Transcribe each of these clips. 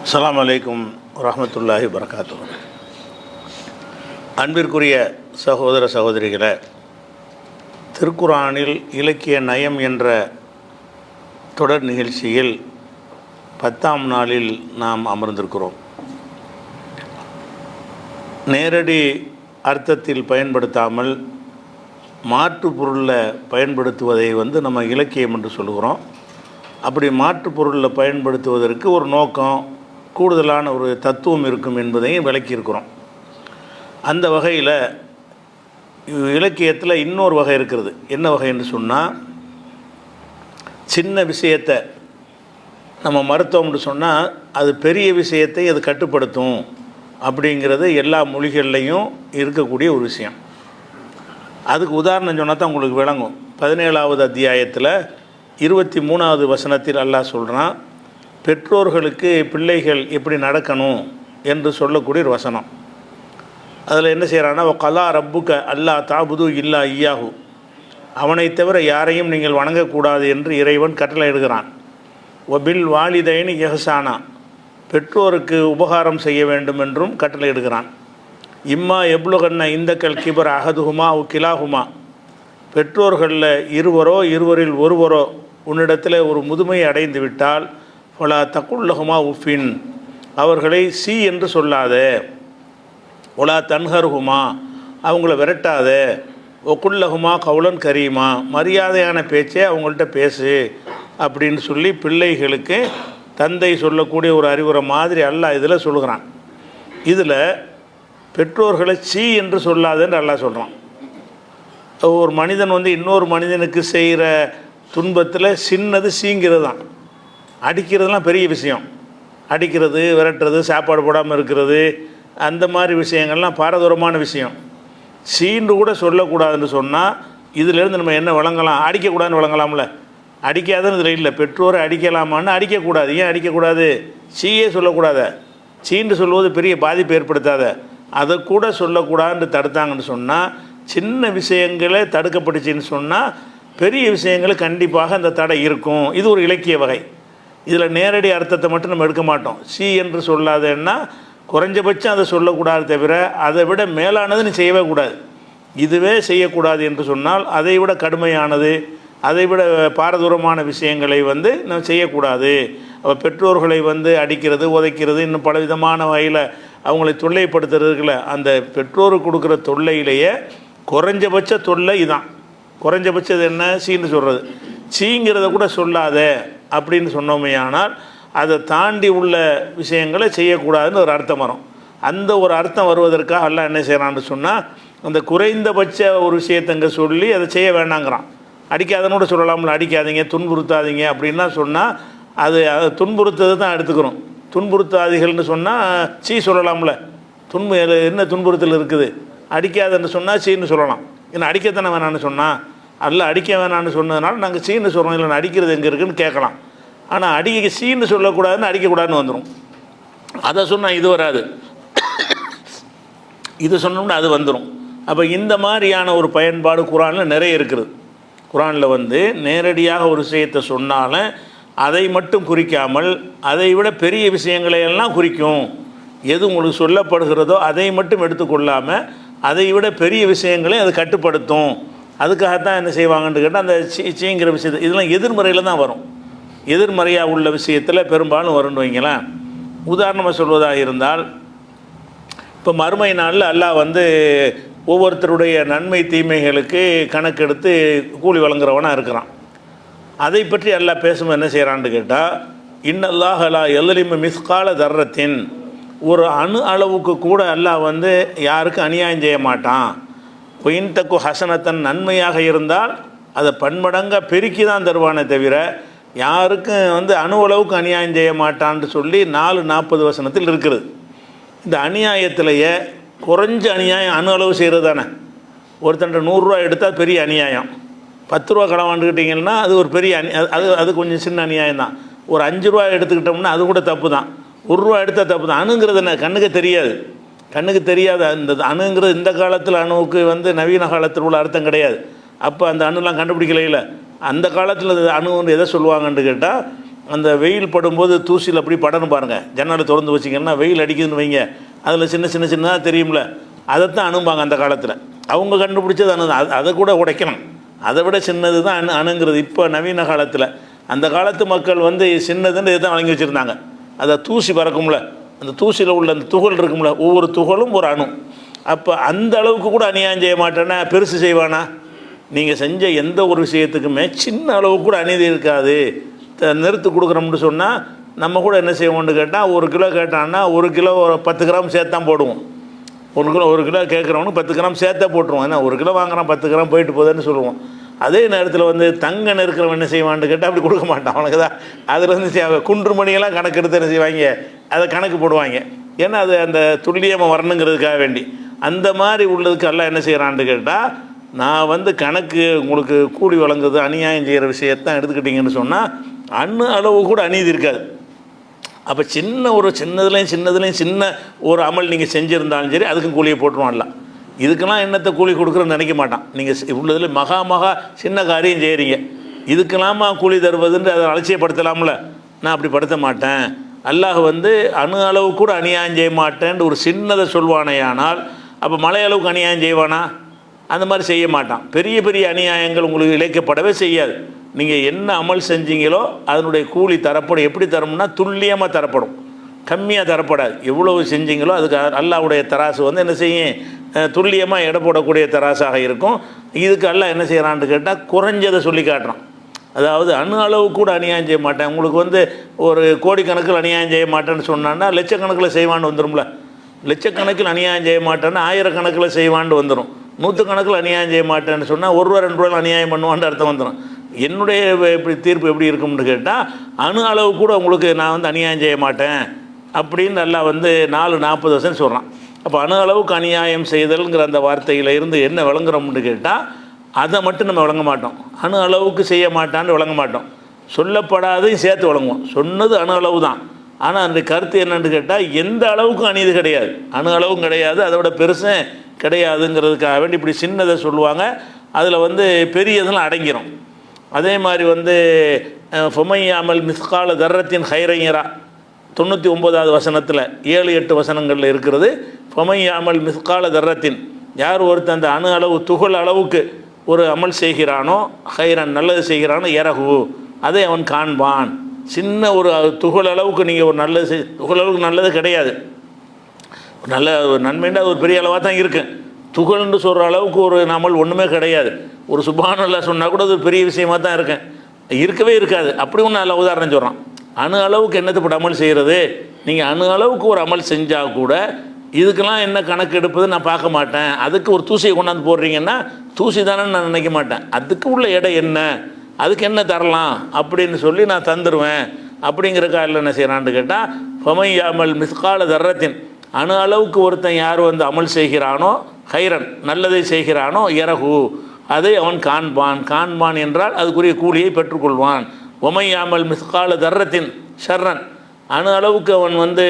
அஸ்ஸலாமு அலைக்கும் வரஹ்மத்துல்லாஹி வபரகாத்துஹு. அன்பிற்குரிய சகோதர சகோதரிகளே, திருக்குர்ஆனில் இலக்கிய நயம் என்ற தொடர் நிகழ்ச்சியில் 10ஆம் நாளில் நாம் அமர்ந்திருக்கிறோம். நேரடி அர்த்தத்தில் பயன்படுத்தாமல் மாற்று பொருளில் பயன்படுத்துவதை நம்ம இலக்கியம் என்று சொல்கிறோம். அப்படி மாற்று பொருளில் பயன்படுத்துவதற்கு ஒரு நோக்கம், கூடுதலான ஒரு தத்துவம் இருக்கும் என்பதையும் விளக்கியிருக்கிறோம். அந்த வகையில் இலக்கியத்தில் இன்னொரு வகை இருக்கிறது. என்ன வகை என்று சொன்னால், சின்ன விஷயத்தை நம்ம மறுத்தோம்னு சொன்னால் அது பெரிய விஷயத்தை அது கட்டுப்படுத்தும் அப்படிங்கிறது எல்லா மொழிகள்லையும் இருக்கக்கூடிய ஒரு விஷயம். அதுக்கு உதாரணம் சொன்னால் தான் உங்களுக்கு விளங்கும். 17வது அத்தியாயத்தில் 23வது வசனத்தில் அல்லாஹ் சொல்கிறான், பெற்றோர்களுக்கு பிள்ளைகள் எப்படி நடக்கணும் என்று சொல்லக்கூடிய ஒரு வசனம். அதில் என்ன செய்கிறான்னா, கலா ரப்புக்க அல்லா தாபுது இல்லா ஐயாஹு, அவனை தவிர யாரையும் நீங்கள் வணங்கக்கூடாது என்று இறைவன் கட்டளை இடுகிறான். ஒபில் வாலிதைனி எஹசானா, பெற்றோருக்கு உபகாரம் செய்ய வேண்டும் என்றும் கட்டளை இடுகிறான். இம்மா எப்ளுகன்ன இந்தக்கல் கிபர் அகதுகுமா கிலாகுமா, பெற்றோர்களில் இருவரில் ஒருவரோ உன்னிடத்தில் ஒரு முதுமையை அடைந்து விட்டால் ஃபலா தக்குல்லகுமா உஃபின், அவர்களை சி என்று சொல்லாத, ஒலா தன்ஹர்ஹுமா, அவங்கள விரட்டாத, ஒக்குல்லகுமா கவுலன் கரீமா, மரியாதையான பேச்சே அவங்கள்ட்ட பேசு அப்படின்னு சொல்லி பிள்ளைகளுக்கு தந்தை சொல்லக்கூடிய ஒரு அறிவுரை மாதிரி அல்லாஹ் இதில் சொல்கிறான். இதில் பெற்றோர்களை சி என்று சொல்லாதன்னு அல்லாஹ் சொல்கிறான். ஒரு மனிதன் இன்னொரு மனிதனுக்கு செய்கிற துன்பத்தில் சின்னது சீங்கிறது தான். அடிக்கிறதுலாம் பெரிய விஷயம். அடிக்கிறது, விரட்டுறது, சாப்பாடு போடாமல் இருக்கிறது, அந்த மாதிரி விஷயங்கள்லாம் பாரதூரமான விஷயம். சீன்று கூட சொல்லக்கூடாதுன்னு சொன்னால் இதிலேருந்து நம்ம என்ன வழங்கலாம்? அடிக்கக்கூடாதுன்னு வழங்கலாம்ல. அடிக்காதுன்னு இதில் இல்லை. பெற்றோரை அடிக்கலாமான்னு அடிக்கக்கூடாது. ஏன் அடிக்கக்கூடாது? சீயே சொல்லக்கூடாத. சீன்று சொல்வது பெரிய பாதிப்பு ஏற்படுத்தாத, அதை கூட சொல்லக்கூடாதுன்னு தடுத்தாங்கன்னு சொன்னால், சின்ன விஷயங்களே தடுக்கப்பட்டுச்சின்னு சொன்னால் பெரிய விஷயங்கள் கண்டிப்பாக அந்த தடை இருக்கும். இது ஒரு இலக்கிய வகை. இதில் நேரடி அர்த்தத்தை மட்டும் நம்ம எடுக்க மாட்டோம். சி என்று சொல்லாதேன்னா குறைஞ்சபட்சம் அதை சொல்லக்கூடாது, தவிர அதை விட மேலானது நீ செய்யவே கூடாது. இதுவே செய்யக்கூடாது என்று சொன்னால் அதை விட கடுமையானது, அதை விட பாரதூரமான விஷயங்களை நம்ம செய்யக்கூடாது. அப்போ பெற்றோர்களை அடிக்கிறது, உதைக்கிறது, இன்னும் பலவிதமான வகையில் அவங்களை தொல்லைப்படுத்துறதுக்குல அந்த பெற்றோருக்கு கொடுக்குற தொல்லையிலேயே குறைஞ்சபட்ச தொல்லை இதான். குறைஞ்சபட்சது என்ன? சீன்னு சொல்கிறது. சீங்கிறத கூட சொல்லாத அப்படின்னு சொன்னோமே, ஆனால் அதை தாண்டி உள்ள விஷயங்களை செய்யக்கூடாதுன்னு ஒரு அர்த்தம் வரும். அந்த ஒரு அர்த்தம் வருவதற்காக அல்லாஹ் என்ன செய்கிறான்னு சொன்னால், அந்த குறைந்தபட்ச ஒரு விஷயத்தங்க சொல்லி அதை செய்ய வேண்டாங்கிறான். அடிக்காதன்னு கூட சொல்லலாம்ல. அடிக்காதீங்க, துன்புறுத்தாதீங்க அப்படின்னா சொன்னால் அது துன்புறுத்தது தான் எடுத்துக்கிறோம். துன்புறுத்தாதிகள்னு சொன்னால் சீ சொல்லலாம்ல. என்ன துன்புறுத்தல் இருக்குது? அடிக்காதுன்னு சொன்னால் சீன்னு சொல்லலாம். ஏன்னா அடிக்கத்தானே வேணான்னு சொன்னால், அல்ல அடிக்க வேணான்னு சொன்னதுனால நாங்கள் சீன்னு சொல்கிறோம். இல்லை அடிக்கிறது எங்கே இருக்குதுன்னு கேட்கலாம். ஆனால் அடிக்க சீன்னு சொல்லக்கூடாதுன்னு அடிக்கக்கூடாதுன்னு வந்துடும். அதை சொன்னால் இது வராது, இது சொன்னோம்னா அது வந்துடும். அப்போ இந்த மாதிரியான ஒரு பயன்பாடு குர்ஆனில் நிறைய இருக்குது. குர்ஆனில் நேரடியாக ஒரு விஷயத்தை சொன்னாலும் அதை மட்டும் குறிக்காமல் அதை விட பெரிய விஷயங்களை எல்லாம் குறிக்கும். எது உங்களுக்கு சொல்லப்படுகிறதோ அதை மட்டும் எடுத்துக்கொள்ளாமல் அதை விட பெரிய விஷயங்களை அது கட்டுப்படுத்தும். அதுக்காகத்தான் என்ன செய்வாங்கன்னு கேட்டால், அந்த சீங்கிற விஷயத்தை இதெல்லாம் எதிர்மறையில் தான் வரும். எதிர்மறையாக உள்ள விஷயத்தில் பெரும்பாலும் வரும்னு வைங்களேன். உதாரணமாக சொல்வதாக இருந்தால், இப்போ மறுமை நாளில் அல்லாஹ் ஒவ்வொருத்தருடைய நன்மை தீமைகளுக்கு கணக்கெடுத்து கூலி வழங்குறவனாக இருக்கிறான். அதை பற்றி அல்லாஹ் பேசும்போது என்ன செய்கிறான்னு கேட்டால், இன்னல்லாஹ் லா யஸ்லிமு மிஸ்கால தர்ரத்தின், ஒரு அணு அளவுக்கு கூட அல்லாஹ் யாருக்கு அநியாயம் செய்ய மாட்டான். பொயின்தக்கு ஹசனத்தன், நன்மையாக இருந்தால் அதை பன்மடங்காக பெருக்கி தான் தருவானே தவிர யாருக்கும் அணு அளவுக்கு அநியாயம் செய்ய மாட்டான்னு சொல்லி 4:40 வசனத்தில் இருக்கிறது. இந்த அநியாயத்திலேயே குறைஞ்ச அநியாயம் அணு அளவு செய்கிறது தானே. ஒருத்தன்ட்ட 100 ரூபா எடுத்தால் பெரிய அநியாயம். 10 ரூபா கடன் வாங்கிக்கிட்டிங்கன்னா அது ஒரு பெரிய அது கொஞ்சம் சின்ன அநியாயம் தான். ஒரு 5 ரூபா எடுத்துக்கிட்டோம்னா அது கூட தப்பு தான். 1 ரூபா எடுத்தால் தப்பு தான். அணுங்கிறது என்ன? கண்ணுக்கு தெரியாது. அந்த அணுங்கிறது இந்த காலத்தில் அணுவுக்கு நவீன காலத்தில் உள்ள அர்த்தம் கிடையாது. அப்போ அந்த அணுலாம் கண்டுபிடிக்கலையில. அந்த காலத்தில் அணு எதை சொல்லுவாங்கன்னு கேட்டால், அந்த வெயில் படும்போது தூசியில் அப்படி படணும் பாருங்கள், ஜன்னலை திறந்து வச்சிங்கன்னா வெயில் அடிக்குதுன்னு வைங்க, அதில் சின்னதாக தெரியும்ல, அதைத்தான் அணும்பாங்க அந்த காலத்தில். அவங்க கண்டுபிடிச்சது அணு தான். அதை கூட உடைக்கணும், அதை விட சின்னது தான் அணுங்கிறது. இப்போ நவீன காலத்தில் அந்த காலத்து மக்கள் வந்து சின்னதுன்னு இதை தான் வழங்கி வச்சுருந்தாங்க. அதை தூசி பறக்கும்ல, அந்த தூசியில் உள்ள அந்த துகள் இருக்கும்ல, ஒவ்வொரு துகளும் ஒரு அணு. அப்போ அந்த அளவுக்கு கூட அநியாயம் செய்ய மாட்டேன்னா பெருசு செய்வானா? நீங்கள் செஞ்ச எந்த ஒரு விஷயத்துக்குமே சின்ன அளவுக்கு கூட அநீதி இருக்காது. நிறுத்து கொடுக்குறோம்னு சொன்னால் நம்ம கூட என்ன செய்வோம்னு கேட்டால், 1 கிலோ கேட்டான்னா 1 கிலோ 10 கிராம் சேர்த்தான் போடுவோம். 1 கிலோ கேட்குறவனுக்கு 10 கிராம் சேர்த்தா போட்டுருவோம். ஏன்னா 1 கிலோ வாங்குறான் 10 கிராம் போயிட்டு போகுதுன்னு சொல்லுவோம். அதே நேரத்தில் வந்து தங்கம் இருக்கிறவன் என்ன செய்வான்னு கேட்டால் அப்படி கொடுக்க மாட்டான். அவனுக்கு தான் அதில் வந்து குன்று மணியெல்லாம் கணக்கு எடுத்து என்ன செய்வாங்க, அதை கணக்கு போடுவாங்க. ஏன்னா அது அந்த துல்லியமாக வரணுங்கிறதுக்காக வேண்டி. அந்த மாதிரி உள்ளதுக்கு எல்லாம் என்ன செய்கிறான்னு கேட்டால், நான் வந்து கணக்கு உங்களுக்கு கூலி வழங்குது அநியாயம் செய்கிற விஷயத்தான் எடுத்துக்கிட்டிங்கன்னு சொன்னால் அணு அளவு கூட அநீதி இருக்காது. அப்போ சின்னதுலேயும் சின்ன ஒரு அமல் நீங்கள் செஞ்சுருந்தாலும் சரி அதுக்கும் கூலியை போட்டுருவான்ல. இதுக்கெல்லாம் என்னத்தை கூலி கொடுக்குறோன்னு நினைக்க மாட்டான். நீங்கள் உள்ளதில் மகா சின்ன காரியம் செய்கிறீங்க, இதுக்கெல்லாமா கூலி தருவதுன்னு அதை அலட்சியப்படுத்தலாம்ல. நான் அப்படி படுத்த மாட்டேன். அல்லாஹ் வந்து அணு அளவு கூட அநியாயம் செய்ய மாட்டேன்னு ஒரு சின்னதை சொல்வானேயானால் அப்போ மலை அளவுக்கு அநியாயம் செய்வானா? அந்த மாதிரி செய்ய மாட்டான். பெரிய பெரிய அநியாயங்கள் உங்களுக்கு இழைக்கப்படவே செய்யாது. நீங்கள் என்ன அமல் செஞ்சீங்களோ அதனுடைய கூலி தரப்படும். எப்படி தரணும்னா துல்லியமாக தரப்படும், கம்மியாக தரப்படாது. எவ்வளவு செஞ்சீங்களோ அதுக்கு அல்லாஹ்வுடைய தராசு வந்து என்ன செய்யும், துல்லியமாக எடை போடக்கூடிய தராசாக இருக்கும். இதுக்கு அல்லாஹ் என்ன செய்கிறான்னு கேட்டால் குறைஞ்சதை சொல்லி காட்டுறான். அதாவது அணு அளவு கூட அநியாயம் செய்ய மாட்டேன். உங்களுக்கு வந்து ஒரு கோடிக்கணக்கில் அநியாயம் செய்ய மாட்டேன்னு சொன்னான்னா லட்சக்கணக்கில் செய்வான்னு வந்துடும்ல. லட்சக்கணக்கில் அநியாயம் செய்ய மாட்டேன்னா ஆயிரக்கணக்கில் செய்வான்னு வந்துடும். 100 கணக்கில் அநியாயம் செய்ய மாட்டேன்னு சொன்னால் 1 ரூபா 2 ரூபாயில் அநியாயம் பண்ணுவான்னு அர்த்தம் வந்துடும். என்னுடைய இப்படி தீர்ப்பு எப்படி இருக்கும்னு கேட்டால், அணு அளவு கூட உங்களுக்கு நான் வந்து அநியாயம் செய்ய மாட்டேன் அப்படின்னு நல்லா வந்து 4:40 சொல்கிறான். அப்போ அணு அளவுக்கு அநியாயம் செய்தல்ங்கிற அந்த வார்த்தையில் இருந்து என்ன விளங்குறோம்னு கேட்டால், அதை மட்டும் நம்ம விளங்க மாட்டோம். அணு அளவுக்கு செய்ய மாட்டான்னு விளங்க மாட்டோம். சொல்லப்படாதையும் சேர்த்து விளங்குவோம். சொன்னது அணு அளவு தான், ஆனால் அந்த கருத்து என்னென்னு கேட்டால் எந்த அளவுக்கும் அநீதி கிடையாது, அணு அளவும் கிடையாது, அதோட பெருசும் கிடையாதுங்கிறதுக்காக வேண்டி இப்படி சின்னதை சொல்லுவாங்க. அதில் வந்து பெரியதெல்லாம் அடங்கிடும். அதே மாதிரி வந்து ஃபமையாமல் மிஸ்கால தர்ரத்தின் ஹைரையரா 99வது வசனத்தில் 7-8 வசனங்களில் இருக்கிறது. ஃபமையாமல் மிஸ்கால தர்ரத்தின், யார் ஒருத்தர் அந்த அணு அளவு துகள் அளவுக்கு ஒரு அமல் செய்கிறானோ, ஹைரன் நல்லது செய்கிறானோ, எரகு அதை அவன் காண்பான். சின்ன ஒரு துகள் அளவுக்கு நீங்கள் ஒரு நல்லது துகள் அளவுக்கு நல்லது கிடையாது. நல்ல நன்மைன்னா அது ஒரு பெரிய அளவாக தான் இருக்குது. துகள்னு சொல்கிற அளவுக்கு ஒரு அமல் ஒன்றுமே கிடையாது. ஒரு சுப்ஹானல்லாஹ் சொன்னால் கூட அது பெரிய விஷயமாக தான் இருக்கவே இருக்காது. அப்படி ஒன்று நல்ல உதாரணம் சொல்கிறான். அணு அளவுக்கு என்னத்துப்பட்ட அமல் செய்கிறது? நீங்கள் அணு அளவுக்கு ஒரு அமல் செஞ்சால் கூட இதுக்கெல்லாம் என்ன கணக்கு எடுப்பது நான் பார்க்க மாட்டேன். அதுக்கு ஒரு தூசியை கொண்டாந்து போடுறீங்கன்னா தூசி தானே நான் நினைக்க மாட்டேன். அதுக்கு உள்ள எடை என்ன, அதுக்கு என்ன தரலாம் அப்படின்னு சொல்லி நான் தந்துடுவேன். அப்படிங்கிற காலில் என்ன செய்கிறான்னு கேட்டால், ஃபமையாமல் மிஸ்கால தர்ரத்தின், அணு அளவுக்கு ஒருத்தன் யார் வந்து அமல் செய்கிறானோ, ஹைரன் நல்லதை செய்கிறானோ, எரகு அதை அவன் காண்பான் என்றால் அதுக்குரிய கூலியை பெற்றுக்கொள்வான். ஒமையாமல் மிஸ்கால தர்ரத்தின் ஷர்ரன், அணு அளவுக்கு அவன் வந்து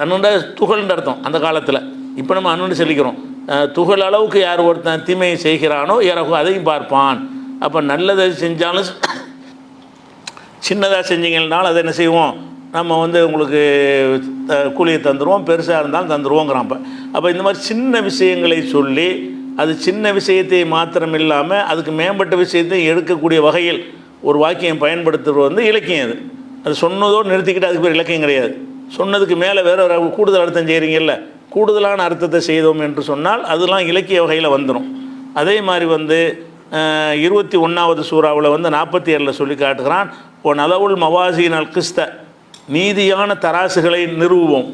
அணுண்ட துகள்ன்ற அர்த்தம் அந்த காலத்தில். இப்போ நம்ம அணுன்னு சொல்லிக்கிறோம். துகள் அளவுக்கு யார் ஒருத்தன் தீமையை செய்கிறானோ, எரகு அதையும் பார்ப்பான். அப்போ நல்லதை செஞ்சாலும் சின்னதாக செஞ்சீங்கன்னாலும் அதை என்ன செய்வோம், நம்ம வந்து உங்களுக்கு கூலியை தந்துடுவோம், பெருசாக இருந்தாலும் தந்துடுவோங்கிறான். அப்போ இந்த மாதிரி சின்ன விஷயங்களை சொல்லி அது சின்ன விஷயத்தை மாத்திரம் இல்லாமல் அதுக்கு மேம்பட்ட விஷயத்தை எடுக்கக்கூடிய வகையில் ஒரு வாக்கியம் பயன்படுத்துவது வந்து இலக்கியம். அது சொன்னதோடு நிறுத்திக்கிட்டு அதுக்கு பேர் இலக்கியம் கிடையாது. சொன்னதுக்கு மேலே வேறு கூடுதல் அர்த்தம் செய்கிறீங்கல்ல, கூடுதலான அர்த்தத்தை செய்தோம் என்று சொன்னால் அதெல்லாம் இலக்கிய வகையில் வந்துடும். அதே மாதிரி வந்து 21வது சூறாவில் வந்து 47 சொல்லி காட்டுகிறான், ஒன் அளவுல் மவாசீன் அல் கிஸ்த, நீதியான தராசுகளை நிறுவுவோம்.